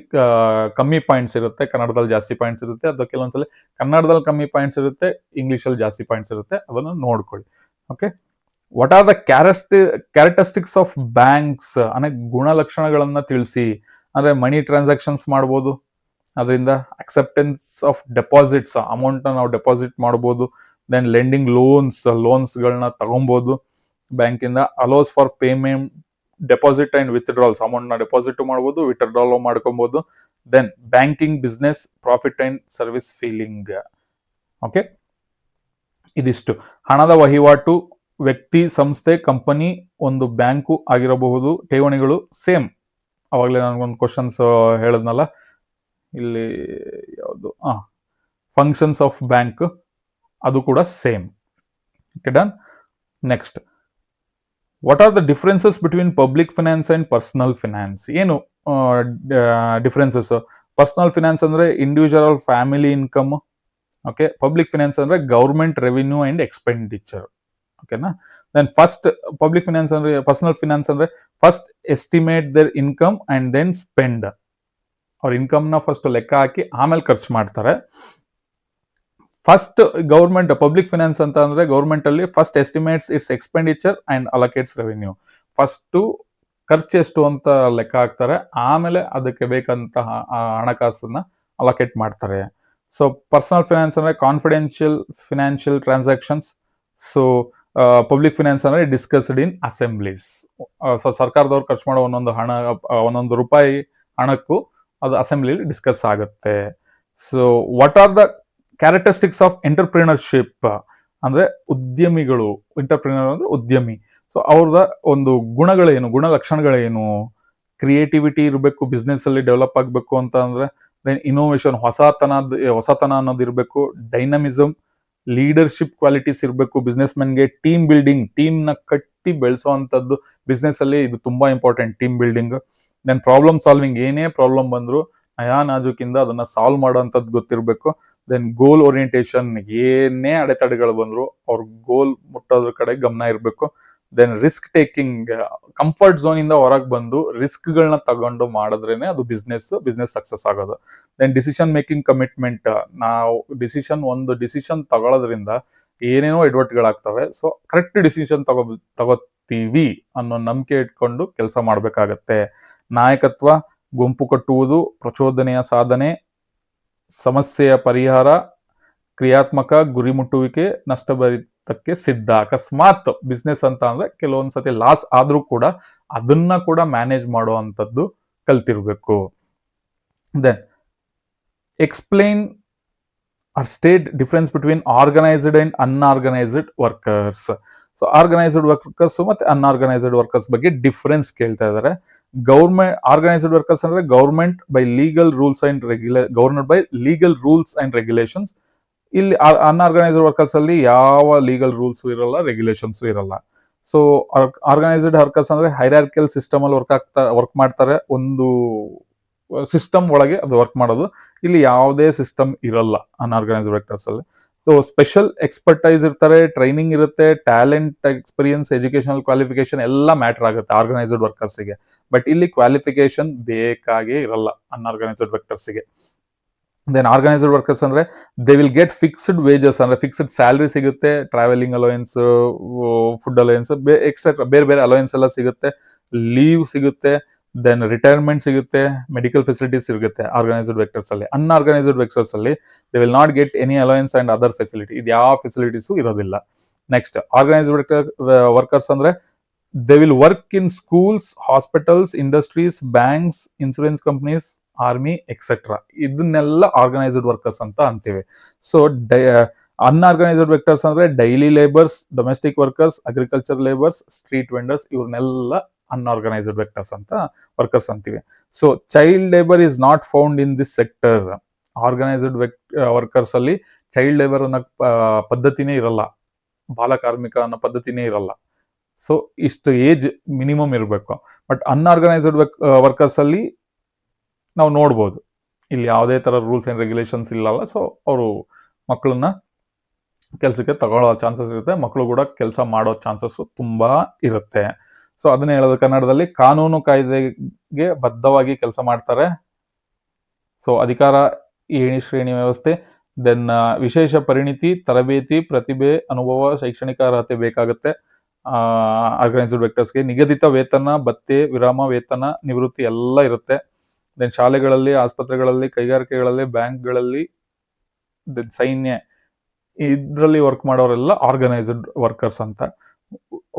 ಕಮ್ಮಿ ಪಾಯಿಂಟ್ಸ್ ಇರುತ್ತೆ, ಕನ್ನಡದಲ್ಲಿ ಜಾಸ್ತಿ ಪಾಯಿಂಟ್ಸ್ ಇರುತ್ತೆ. ಅಥವಾ ಕೆಲವೊಂದ್ಸಲಿ ಕನ್ನಡದಲ್ಲಿ ಕಮ್ಮಿ ಪಾಯಿಂಟ್ಸ್ ಇರುತ್ತೆ, ಇಂಗ್ಲಿಷಲ್ಲಿ ಜಾಸ್ತಿ ಪಾಯಿಂಟ್ಸ್ ಇರುತ್ತೆ. ಅದನ್ನು ನೋಡ್ಕೊಳ್ಳಿ. Okay, what are the characteristics of banks ಅಂದ್ರೆ ಗುಣಲಕ್ಷಣಗಳನ್ನ ತಿಳಿಸಿ. ಅಂದ್ರೆ ಮನಿ ಟ್ರಾನ್ಸಾಕ್ಷನ್ಸ್ ಮಾಡ್ಬೋದು, ಅದರಿಂದ ಅಕ್ಸೆಪ್ಟೆನ್ಸ್ ಆಫ್ ಡೆಪಾಸಿಟ್ಸ್, ಅಮೌಂಟ್ನ ನಾವು ಡೆಪಾಸಿಟ್ ಮಾಡ್ಬೋದು. ದೆನ್ ಲೆಂಡಿಂಗ್ ಲೋನ್ಸ್ಗಳನ್ನ ತಗೊಬೋದು ಬ್ಯಾಂಕಿಂದ. Allows for payment, deposit and withdrawals, ಅಮೌಂಟ್ನ ಡೆಪಾಸಿಟ್ ಮಾಡ್ಬೋದು, ವಿತ್ಡ್ರಾಲ್ ಮಾಡ್ಕೊಬೋದು. Then banking business, profit and service feeling. Okay, ಇದಿಷ್ಟು ಹಣದ ವಹಿವಾಟು, ವ್ಯಕ್ತಿ, ಸಂಸ್ಥೆ, ಕಂಪನಿ, ಒಂದು ಬ್ಯಾಂಕು ಆಗಿರಬಹುದು. ಠೇವಣಿಗಳು ಸೇಮ್, ಅವಾಗಲೇ ನನಗೊಂದು ಕ್ವಶನ್ಸ್ ಹೇಳಿದ್ನಲ್ಲ ಇಲ್ಲಿ, ಯಾವುದು ಫಂಕ್ಷನ್ಸ್ ಆಫ್ ಬ್ಯಾಂಕ್, ಅದು ಕೂಡ same. Okay, done. Next, what are the differences between public finance and personal finance? ಏನು ಡಿಫ್ರೆನ್ಸಸ್? ಪರ್ಸನಲ್ ಫಿನಾನ್ಸ್ ಅಂದ್ರೆ individual family income. Okay, public finance ಅಂದ್ರೆ ಗೌರ್ಮೆಂಟ್ ರೆವಿನ್ಯೂ ಅಂಡ್ ಎಕ್ಸ್ಪೆಂಡಿಚರ್. ಓಕೆನಾ? ದೆನ್ ಫಸ್ಟ್ ಪಬ್ಲಿಕ್ ಫಿನಾನ್ಸ್ ಅಂದ್ರೆ, ಪರ್ಸನಲ್ ಫಿನಾನ್ಸ್ ಅಂದ್ರೆ first estimate their income and then spend. ಅವ್ರ ಇನ್ಕಮ್ನ ಫಸ್ಟ್ ಲೆಕ್ಕ ಹಾಕಿ ಆಮೇಲೆ ಖರ್ಚು ಮಾಡ್ತಾರೆ. ಫಸ್ಟ್ ಗೌರ್ಮೆಂಟ್ ಪಬ್ಲಿಕ್ ಫಿನಾನ್ಸ್ ಅಂತ ಅಂದ್ರೆ ಗೌರ್ಮೆಂಟ್ ಅಲ್ಲಿ first estimates its expenditure and allocates revenue. First ಖರ್ಚು ಎಷ್ಟು ಅಂತ ಲೆಕ್ಕ ಹಾಕ್ತಾರೆ, ಆಮೇಲೆ ಅದಕ್ಕೆ ಬೇಕಂತಹ ಹಣಕಾಸನ್ನ ಅಲೋಕೇಟ್ ಮಾಡ್ತಾರೆ. ಸೊ ಪರ್ಸನಲ್ ಫಿನಾನ್ಸ್ ಅಂದ್ರೆ confidential financial transactions. So public finance ಅಂದ್ರೆ ಡಿಸ್ಕಸ್ಡ್ ಇನ್ ಅಸೆಂಬ್ಲೀಸ್. ಸೊ ಸರ್ಕಾರದವ್ರು ಖರ್ಚು ಮಾಡೋ ಒಂದೊಂದು ರೂಪಾಯಿ ಹಣಕ್ಕೂ ಅದು ಅಸೆಂಬ್ಲಿಲಿ ಡಿಸ್ಕಸ್ ಆಗುತ್ತೆ. So what are the characteristics of entrepreneurship ಅಂದ್ರೆ ಉದ್ಯಮಿಗಳು, ಎಂಟರ್ಪ್ರಿನರ್ ಅಂದ್ರೆ ಉದ್ಯಮಿ. ಸೊ ಅವ್ರದ ಒಂದು ಗುಣಗಳೇನು, ಗುಣ ಲಕ್ಷಣಗಳೇನು? ಕ್ರಿಯೇಟಿವಿಟಿ ಇರಬೇಕು, ಬಿಸ್ನೆಸ್ ಅಲ್ಲಿ ಡೆವಲಪ್ ಆಗಬೇಕು ಅಂತ ಅಂದ್ರೆ. ದೆನ್ ಇನೋವೇಷನ್, ಹೊಸತನ ಅನ್ನೋದು ಇರಬೇಕು. ಡೈನಮಿಸಮ್, ಲೀಡರ್ಶಿಪ್ ಕ್ವಾಲಿಟೀಸ್ ಇರಬೇಕು ಬಿಸ್ನೆಸ್ ಮೆನ್ಗೆ. ಟೀಮ್ ಬಿಲ್ಡಿಂಗ್, ಟೀಮ್ ನ ಕಟ್ಟಿ ಬೆಳೆಸೋವಂಥದ್ದು ಬಿಸ್ನೆಸ್ ಅಲ್ಲಿ ಇದು ತುಂಬಾ important, team building. Then problem solving, ಏನೇ ಪ್ರಾಬ್ಲಮ್ ಬಂದ್ರು ನಯಾ ನಾಜುಕಿಂದ ಅದನ್ನ ಸಾಲ್ವ್ ಮಾಡೋಂಥದ್ದು ಗೊತ್ತಿರಬೇಕು. ದೆನ್ ಗೋಲ್ ಓರಿಯೆಂಟೇಷನ್, ಏನೇ ಅಡೆತಡೆಗಳು ಬಂದ್ರು ಅವ್ರ ಗೋಲ್ ಮುಟ್ಟೋದ್ರ ಕಡೆ ಗಮನ ಇರಬೇಕು. Then risk taking, comfort zone ಇಂದ ಹೊರಗೆ ಬಂದು ರಿಸ್ಕ್ಗಳನ್ನ ತಗೊಂಡು ಮಾಡಿದ್ರೇನೆ ಅದು ಬಿಸ್ನೆಸ್ ಸಕ್ಸಸ್ ಆಗೋದು. ದೆನ್ ಡಿಸಿಷನ್ ಮೇಕಿಂಗ್ ಕಮಿಟ್ಮೆಂಟ್, ನಾವು ಒಂದು ಡಿಸಿಷನ್ ತಗೊಳ್ಳೋದ್ರಿಂದ ಏನೇನೋ ಎಡವಟ್ಟುಗಳಾಗ್ತವೆ. ಸೊ ಕರೆಕ್ಟ್ ಡಿಸಿಷನ್ ತಗೋತೀವಿ ಅನ್ನೋ ನಂಬಿಕೆ ಇಟ್ಕೊಂಡು ಕೆಲಸ ಮಾಡಬೇಕಾಗತ್ತೆ. ನಾಯಕತ್ವ, ಗುಂಪು ಕಟ್ಟುವುದು, ಪ್ರಚೋದನೆಯ ಸಾಧನೆ, ಸಮಸ್ಯೆಯ ಪರಿಹಾರ, ಕ್ರಿಯಾತ್ಮಕ, ಗುರಿ ಮುಟ್ಟುವಿಕೆ, ನಷ್ಟಭರಿತಕ್ಕೆ ಸಿದ್ಧ. ಅಕಸ್ಮಾತ್ ಬಿಸ್ನೆಸ್ ಅಂತ ಅಂದ್ರೆ ಕೆಲವೊಂದ್ಸತಿ ಲಾಸ್ ಆದ್ರೂ ಕೂಡ ಅದನ್ನ ಕೂಡ ಮ್ಯಾನೇಜ್ ಮಾಡುವಂಥದ್ದು ಕಲ್ತಿರ್ಬೇಕು. Then explain or state difference between organised and unorganised workers. So organised workers ಮತ್ತೆ ಅನ್ಆರ್ಗನೈಸ್ಡ್ ವರ್ಕರ್ಸ್ ಬಗ್ಗೆ ಡಿಫರೆನ್ಸ್ ಕೇಳ್ತಾ ಇದ್ದಾರೆ. ಆರ್ಗನೈಸ್ಡ್ ವರ್ಕರ್ಸ್ ಅಂದ್ರೆ government by legal rules and regulations. ಇಲ್ಲಿ ಅನ್ಆರ್ಗನೈಸ್ಡ್ ವರ್ಕರ್ಸ್ ಅಲ್ಲಿ ಯಾವ ಲೀಗಲ್ ರೂಲ್ಸ್ ಇರಲ್ಲ, ರೆಗ್ಯುಲೇಷನ್ಸ್ ಇರಲ್ಲ. ಸೊ ಆರ್ಗನೈಸ್ಡ್ ವರ್ಕರ್ಸ್ ಅಂದ್ರೆ ಹೈರಾರ್ಕಿಯಲ್ ಸಿಸ್ಟಮ್ ಅಲ್ಲಿ ವರ್ಕ್ ಮಾಡ್ತಾರೆ, ಒಂದು ಸಿಸ್ಟಮ್ ಒಳಗೆ ಅದು ವರ್ಕ್ ಮಾಡೋದು. ಇಲ್ಲಿ ಯಾವುದೇ ಸಿಸ್ಟಮ್ ಇರಲ್ಲ ಅನ್ಆರ್ಗನೈಸ್ಡ್ ವರ್ಕರ್ಸ್ ಅಲ್ಲಿ. ಸೊ ಸ್ಪೆಷಲ್ ಎಕ್ಸ್ಪರ್ಟೈಸ್ ಇರ್ತಾರೆ, ಟ್ರೈನಿಂಗ್ ಇರುತ್ತೆ, ಟ್ಯಾಲೆಂಟ್, ಎಕ್ಸ್ಪೀರಿಯನ್ಸ್, ಎಜುಕೇಶನಲ್ ಕ್ವಾಲಿಫಿಕೇಶನ್ ಎಲ್ಲ ಮ್ಯಾಟರ್ ಆಗುತ್ತೆ ಆರ್ಗನೈಸ್ಡ್ ವರ್ಕರ್ಸ್ಗೆ. ಬಟ್ ಇಲ್ಲಿ ಕ್ವಾಲಿಫಿಕೇಶನ್ ಬೇಕಾಗೇ ಇರಲ್ಲ ಅನ್ಆರ್ಗನೈಸ್ಡ್ ವರ್ಕರ್ಸ್ಗೆ. ದೆನ್ ಆರ್ಗನೈಸ್ಡ್ ವರ್ಕರ್ಸ್ ಅಂದ್ರೆ they will get fixed wages, ಅಂದ್ರೆ ಫಿಕ್ಸ್ಡ್ ಸ್ಯಾಲರಿ ಸಿಗುತ್ತೆ, travelling allowance, food allowance, etcetera ಬೇರೆ ಬೇರೆ ಅಲೋಯನ್ಸ್ ಎಲ್ಲ ಸಿಗುತ್ತೆ, ಲೀವ್ ಸಿಗುತ್ತೆ, ದೆನ್ ರಿಟೈರ್ಮೆಂಟ್ ಸಿಗುತ್ತೆ, ಮೆಡಿಕಲ್ ಫೆಸಿಲಿಟೀಸ್ ಸಿಗುತ್ತೆ ಆರ್ಗನೈಸ್ಡ್ ವೆಕ್ಟರ್ಸ್ ಅಲ್ಲಿ. ಅನ್ಆರ್ಗನೈಸ್ಡ್ ವೆಕ್ಟರ್ಸ್ ಅಲ್ಲಿ they will not get any allowance and other facility, ಇದು ಯಾವ ಫೆಸಿಲಿಟೀಸು ಇರೋದಿಲ್ಲ. ನೆಕ್ಸ್ಟ್ ಆರ್ಗನೈಸ್ಡ್ ವರ್ಕರ್ಸ್ ಅಂದ್ರೆ they will work in schools, hospitals, industries, banks, insurance companies, army etcetera. ಇದನ್ನೆಲ್ಲ ಆರ್ಗನೈಸ್ಡ್ ವರ್ಕರ್ಸ್ ಅಂತ ಅಂತೀವಿ. ಸೊ ಅನ್ಆರ್ಗನೈಸ್ಡ್ ವೆಕ್ಟರ್ಸ್ ಅಂದ್ರೆ daily labours, domestic workers, agriculture labours, street vendors, ಇವ್ರನ್ನೆಲ್ಲ ಅನ್ಆರ್ಗನೈಸ್ಡ್ ವರ್ಕರ್ಸ್ ಅಂತೀವಿ. So child labour is not found in this sector. Organised workers ಅಲ್ಲಿ ಚೈಲ್ಡ್ ಲೇಬರ್ ಅನ್ನೋ ಪದ್ಧತಿನೇ ಇರಲ್ಲ, ಬಾಲಕಾರ್ಮಿಕ ಅನ್ನೋ ಪದ್ಧತಿನೇ ಇರಲ್ಲ. ಸೊ ಇಷ್ಟು ಏಜ್ ಮಿನಿಮಮ್ ಇರಬೇಕು. ಬಟ್ ಅನ್ಆರ್ಗನೈಸ್ಡ್ ವರ್ಕರ್ಸ್ ಅಲ್ಲಿ ನಾವು ನೋಡ್ಬೋದು ಇಲ್ಲಿ ಯಾವುದೇ ತರ ರೂಲ್ಸ್ ಅಂಡ್ ರೆಗ್ಯುಲೇಷನ್ಸ್ ಇಲ್ಲಲ್ಲ. ಸೊ ಅವರು ಮಕ್ಕಳನ್ನ ಕೆಲಸಕ್ಕೆ ತಗೊಳ್ಳೋ ಚಾನ್ಸಸ್ ಇರುತ್ತೆ, ಮಕ್ಕಳು ಕೂಡ ಕೆಲಸ ಮಾಡೋ ಚಾನ್ಸಸ್ ತುಂಬಾ ಇರುತ್ತೆ. ಸೊ ಅದನ್ನ ಹೇಳೋದು ಕನ್ನಡದಲ್ಲಿ, ಕಾನೂನು ಕಾಯ್ದೆಗೆ ಬದ್ಧವಾಗಿ ಕೆಲಸ ಮಾಡ್ತಾರೆ. ಸೊ ಅಧಿಕಾರ, ಶ್ರೇಣಿ ವ್ಯವಸ್ಥೆ, ದೆನ್ ವಿಶೇಷ ಪರಿಣಿತಿ, ತರಬೇತಿ, ಪ್ರತಿಭೆ, ಅನುಭವ, ಶೈಕ್ಷಣಿಕ ಅರ್ಹತೆ ಬೇಕಾಗುತ್ತೆ ಆರ್ಗನೈಸ್ಡ್ ವೆಕ್ಟರ್ಸ್ಗೆ. ನಿಗದಿತ ವೇತನ, ಭತ್ಯೆ, ವಿರಾಮ ವೇತನ, ನಿವೃತ್ತಿ ಎಲ್ಲ ಇರುತ್ತೆ. ದೆನ್ ಶಾಲೆಗಳಲ್ಲಿ, ಆಸ್ಪತ್ರೆಗಳಲ್ಲಿ, ಕೈಗಾರಿಕೆಗಳಲ್ಲಿ, ಬ್ಯಾಂಕ್ಗಳಲ್ಲಿ, ದೆನ್ ಸೈನ್ಯ, ಇದರಲ್ಲಿ ವರ್ಕ್ ಮಾಡೋರೆಲ್ಲ ಆರ್ಗನೈಸ್ಡ್ ವರ್ಕರ್ಸ್ ಅಂತ.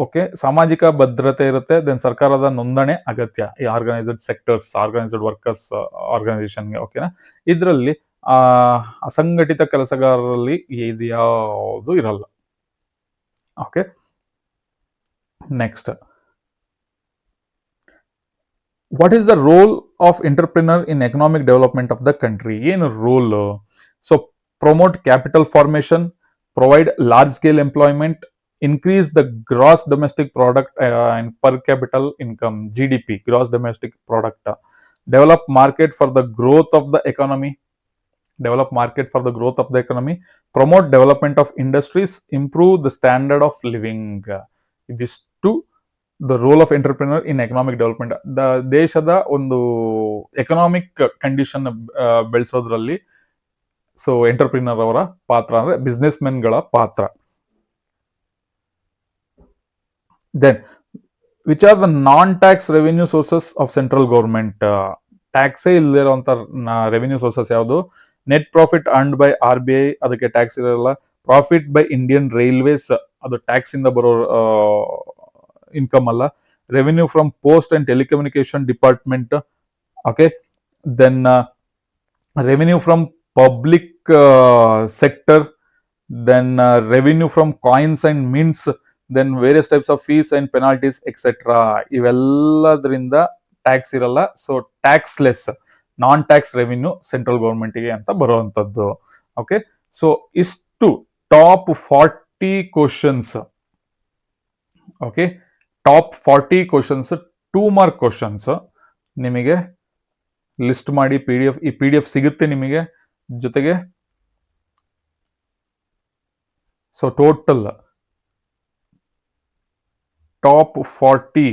ಓಕೆ, ಸಾಮಾಜಿಕ ಭದ್ರತೆ ಇರುತ್ತೆ. ದೆನ್ ಸರ್ಕಾರದ ನೋಂದಣಿ ಅಗತ್ಯ ಈ ಆರ್ಗನೈಸ್ಡ್ ಸೆಕ್ಟರ್ಸ್, ಆರ್ಗನೈಸ್ಡ್ ವರ್ಕರ್ಸ್ ಆರ್ಗನೈಸೇಷನ್ಗೆ. ಓಕೆನಾ, ಇದರಲ್ಲಿ ಅಸಂಘಟಿತ ಕೆಲಸಗಾರರಲ್ಲಿ ಇದ್ಯಾವುದು ಇರಲ್ಲ. Okay, next, what is the role of entrepreneur in economic development of the country? ಏನು role? So promote capital formation, provide large scale employment, increase the gross domestic product and per capital income, GDP, gross domestic product, develop market for the growth of the economy, promote development of industries, improve the standard of living. ಇದಿಷ್ಟು the role of entrepreneur in economic development. ದೇಶದ ಒಂದು ಎಕನಾಮಿಕ್ ಕಂಡೀಷನ್ ಬೆಳೆಸೋದ್ರಲ್ಲಿ ಸೊ ಎಂಟರ್ಪ್ರಿನರ್ ಅವರ ಪಾತ್ರ ಅಂದ್ರೆ ಬಿಸ್ನೆಸ್ ಮೆನ್ಗಳ ಪಾತ್ರ. Then which are the non tax revenue sources of central government. ಟ್ಯಾಕ್ಸೇ ಇಲ್ಲದೆ ಇರುವಂತ ರೆವಿನ್ಯೂ ಸೋರ್ಸಸ್ ಯಾವುದು? Net profit earned by RBI, ಅದಕ್ಕೆ ಟ್ಯಾಕ್ಸ್ ಇರಲ್ಲ. ಪ್ರಾಫಿಟ್ ಬೈ ಇಂಡಿಯನ್ ರೈಲ್ವೇಸ್, ಅದು ಟ್ಯಾಕ್ಸ್ ಇಂದ ಬರೋ ಇನ್ಕಮ್ ಅಲ್ಲ. Revenue from post and telecommunication department. Okay, then revenue from public sector, then revenue from coins and mints, then various types of fees and penalties etc. ಇವೆಲ್ಲದರಿಂದ ಟ್ಯಾಕ್ಸ್ ಇರಲ್ಲ. So taxless, non tax revenue central ಗೌರ್ಮೆಂಟ್ಗೆ ಅಂತ ಬರುವಂತದ್ದು. ಓಕೆ, ಸೊ ಇಷ್ಟು top 40 questions. Okay, top 40 questions 2 mark questions ನಿಮಗೆ ಲಿಸ್ಟ್ ಮಾಡಿ PDF, ಈ PDF ಸಿಗುತ್ತೆ ನಿಮಗೆ. ಜೊತೆಗೆ so total top 40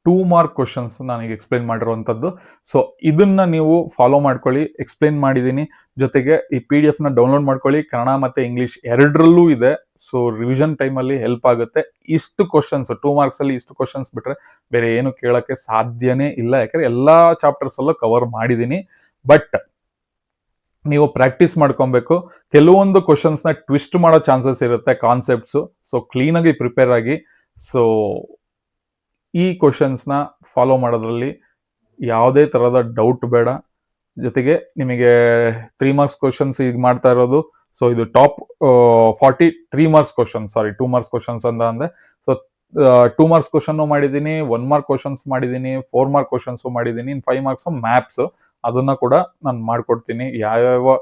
2 mark questions ನನಗೆ ಎಕ್ಸ್ಪ್ಲೈನ್ ಮಾಡಿರುವಂಥದ್ದು. ಸೊ ಇದನ್ನ ನೀವು ಫಾಲೋ ಮಾಡ್ಕೊಳ್ಳಿ, ಎಕ್ಸ್ಪ್ಲೈನ್ ಮಾಡಿದ್ದೀನಿ. ಜೊತೆಗೆ ಈ PDF ನ ಡೌನ್ಲೋಡ್ ಮಾಡ್ಕೊಳ್ಳಿ, ಕನ್ನಡ ಮತ್ತೆ ಇಂಗ್ಲಿಷ್ ಎರಡರಲ್ಲೂ ಇದೆ. ಸೊ ರಿವಿಷನ್ ಟೈಮಲ್ಲಿ ಹೆಲ್ಪ್ ಆಗುತ್ತೆ. ಇಷ್ಟು ಕ್ವಶನ್ಸ್ 2 ಮಾರ್ಕ್ಸ್ ಅಲ್ಲಿ ಇಷ್ಟು ಕ್ವಶನ್ಸ್ ಬಿಟ್ರೆ ಬೇರೆ ಏನು ಕೇಳಕ್ಕೆ ಸಾಧ್ಯನೇ ಇಲ್ಲ, ಯಾಕಂದ್ರೆ ಎಲ್ಲಾ ಚಾಪ್ಟರ್ಸ್ ಅಲ್ಲೂ ಕವರ್ ಮಾಡಿದ್ದೀನಿ. ಬಟ್ ನೀವು ಪ್ರಾಕ್ಟೀಸ್ ಮಾಡ್ಕೊಬೇಕು. ಕೆಲವೊಂದು ಕ್ವಶನ್ಸ್ನ ಟ್ವಿಸ್ಟ್ ಮಾಡೋ ಚಾನ್ಸಸ್ ಇರುತ್ತೆ, ಕಾನ್ಸೆಪ್ಟ್ಸು. ಸೊ ಕ್ಲೀನಾಗಿ ಪ್ರಿಪೇರ್ ಆಗಿ. ಸೊ ಈ ಕ್ವಶನ್ಸ್ನ ಫಾಲೋ ಮಾಡೋದ್ರಲ್ಲಿ ಯಾವುದೇ ಥರದ ಡೌಟ್ ಬೇಡ. ಜೊತೆಗೆ ನಿಮಗೆ 3 ಮಾರ್ಕ್ಸ್ ಕ್ವಶನ್ಸ್ ಈಗ ಮಾಡ್ತಾ ಇರೋದು. ಸೊ ಇದು ಟಾಪ್ 40 3 ಮಾರ್ಕ್ಸ್ ಕ್ವಶನ್, ಸಾರಿ 2 ಮಾರ್ಕ್ಸ್ ಕ್ವಶನ್ಸ್ ಅಂತ ಅಂದೆ. ಸೊ 2 ಮಾರ್ಕ್ಸ್ ಕ್ವಶನ್ ಮಾಡಿದ್ದೀನಿ, 1 ಮಾರ್ಕ್ ಕ್ವಶನ್ಸ್ ಮಾಡಿದ್ದೀನಿ, 4 ಮಾರ್ಕ್ ಕ್ವಶನ್ಸ್ ಮಾಡಿದ್ದೀನಿ, 5 ಮಾರ್ಕ್ಸ್ ಮ್ಯಾಪ್ಸ್ ಅದನ್ನ ಕೂಡ ನಾನು ಮಾಡ್ಕೊಡ್ತೀನಿ. ಯಾವ್ಯಾವ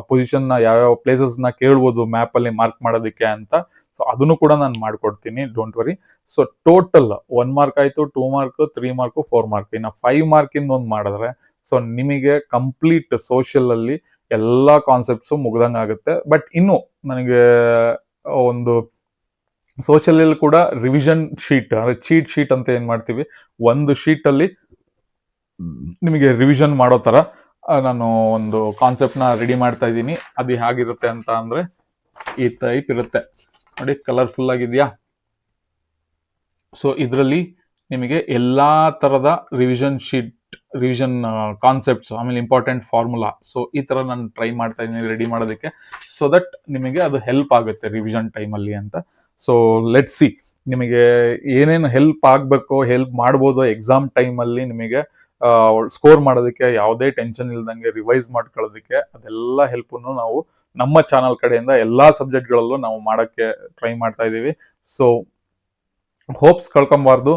ಪೊಸಿಷನ್ ನ ಯಾವ್ಯಾವ ಪ್ಲೇಸಸ್ ನ ಕೇಳ್ಬೋದು ಮ್ಯಾಪ್ ಅಲ್ಲಿ ಮಾರ್ಕ್ ಮಾಡೋದಕ್ಕೆ ಅಂತ. ಸೊ ಅದನ್ನು ಕೂಡ ನಾನು ಮಾಡ್ಕೊಡ್ತೀನಿ, don't worry. So total 1 mark ಆಯ್ತು, 2 ಮಾರ್ಕ್, 3 ಮಾರ್ಕ್, 4 ಮಾರ್ಕ್, ಇನ್ನು 5 ಮಾರ್ಕ್ ಇಂದ ಒಂದು ಮಾಡಿದ್ರೆ ಸೊ ನಿಮಗೆ ಕಂಪ್ಲೀಟ್ ಸೋಷಿಯಲ್ ಅಲ್ಲಿ ಎಲ್ಲಾ ಕಾನ್ಸೆಪ್ಟ್ಸ್ ಮುಗ್ದಂಗ ಆಗುತ್ತೆ. ಬಟ್ ಇನ್ನು ನನಗೆ ಒಂದು ಸೋಷಿಯಲ್ ಅಲ್ಲಿ ಕೂಡ ರಿವಿಷನ್ ಶೀಟ್ ಅಂದ್ರೆ ಚೀಟ್ ಶೀಟ್ ಅಂತ ಏನ್ ಮಾಡ್ತೀವಿ, ಒಂದು ಶೀಟ್ ಅಲ್ಲಿ ನಿಮಗೆ ರಿವಿಷನ್ ಮಾಡೋ ತರ ನಾನು ಒಂದು ಕಾನ್ಸೆಪ್ಟ್ ನ ರೆಡಿ ಮಾಡ್ತಾ ಇದ್ದೀನಿ. ಅದು ಹೇಗಿರುತ್ತೆ ಅಂತ ಅಂದ್ರೆ ಈ ಟೈಪ್ ಇರುತ್ತೆ ನೋಡಿ, ಕಲರ್ಫುಲ್ ಆಗಿದೆಯಾ. ಸೊ ಇದರಲ್ಲಿ ನಿಮಗೆ ಎಲ್ಲಾ ತರದ ರಿವಿಷನ್ ಶೀಟ್, ರಿವಿಷನ್ ಕಾನ್ಸೆಪ್ಟ್ಸ್, ಆಮೇಲೆ ಇಂಪಾರ್ಟೆಂಟ್ ಫಾರ್ಮುಲಾ, ಸೊ ಈ ತರ ನಾನು ಟ್ರೈ ಮಾಡ್ತಾ ಇದ್ದೀನಿ ರೆಡಿ ಮಾಡೋದಕ್ಕೆ, ಸೊ ದಟ್ ನಿಮಗೆ ಅದು ಹೆಲ್ಪ್ ಆಗುತ್ತೆ ರಿವಿಷನ್ ಟೈಮಲ್ಲಿ ಅಂತ. ಸೊ ಲೆಟ್ ಸಿ ನಿಮಗೆ ಏನೇನು ಹೆಲ್ಪ್ ಆಗಬೇಕು, ಹೆಲ್ಪ್ ಮಾಡ್ಬೋದು ಎಕ್ಸಾಮ್ ಟೈಮಲ್ಲಿ ನಿಮಗೆ ಸ್ಕೋರ್ ಮಾಡೋದಕ್ಕೆ, ಯಾವುದೇ ಟೆನ್ಷನ್ ಇಲ್ದಂಗೆ ರಿವೈಸ್ ಮಾಡ್ಕೊಳ್ಳೋದಕ್ಕೆ. ಅದೆಲ್ಲ ಹೆಲ್ಪನ್ನು ನಾವು ನಮ್ಮ ಚಾನಲ್ ಕಡೆಯಿಂದ ಎಲ್ಲಾ ಸಬ್ಜೆಕ್ಟ್ಗಳಲ್ಲೂ ನಾವು ಮಾಡೋಕ್ಕೆ ಟ್ರೈ ಮಾಡ್ತಾ ಇದ್ದೀವಿ. ಸೊ ಹೋಪ್ಸ್ ಕಳ್ಕೊಬಾರ್ದು,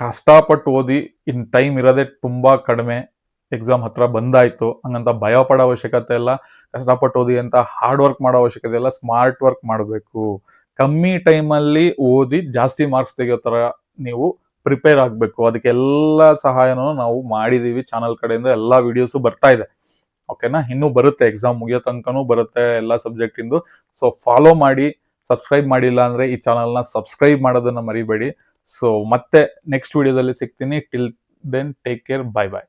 ಕಷ್ಟಪಟ್ಟು ಓದಿ. ಇನ್ ಟೈಮ್ ಇರೋದೇ ತುಂಬಾ ಕಡಿಮೆ, ಎಕ್ಸಾಮ್ ಹತ್ರ ಬಂದಾಯ್ತು ಹಂಗಂತ ಭಯ ಪಡೋ ಅವಶ್ಯಕತೆ ಇಲ್ಲ. ಕಷ್ಟಪಟ್ಟು ಓದಿ ಅಂತ ಹಾರ್ಡ್ ವರ್ಕ್ ಮಾಡೋ ಅವಶ್ಯಕತೆ ಇಲ್ಲ, ಸ್ಮಾರ್ಟ್ ವರ್ಕ್ ಮಾಡಬೇಕು. ಕಮ್ಮಿ ಟೈಮಲ್ಲಿ ಓದಿ ಜಾಸ್ತಿ ಮಾರ್ಕ್ಸ್ ತೆಗಿಯೋ ತರ ನೀವು ಪ್ರಿಪೇರ್ ಆಗಬೇಕು. ಅದಕ್ಕೆಲ್ಲ ಸಹಾಯನೂ ನಾವು ಮಾಡಿದೀವಿ ಚಾನಲ್ ಕಡೆಯಿಂದ, ಎಲ್ಲಾ ವಿಡಿಯೋಸು ಬರ್ತಾ ಇದೆ. ಓಕೆನಾ, ಇನ್ನೂ ಬರುತ್ತೆ, ಎಕ್ಸಾಮ್ ಮುಗಿಯೋ ತನಕನೂ ಬರುತ್ತೆ ಎಲ್ಲ ಸಬ್ಜೆಕ್ಟ್ ಇಂದು. ಸೊ ಫಾಲೋ ಮಾಡಿ. ಸಬ್ಸ್ಕ್ರೈಬ್ ಮಾಡಿಲ್ಲ ಅಂದ್ರೆ ಈ ಚಾನಲ್ನ ಸಬ್ಸ್ಕ್ರೈಬ್ ಮಾಡೋದನ್ನ ಮರಿಬೇಡಿ. ಸೊ ಮತ್ತೆ ನೆಕ್ಸ್ಟ್ ವಿಡಿಯೋದಲ್ಲಿ ಸಿಗ್ತೀನಿ. Till then take care, bye by.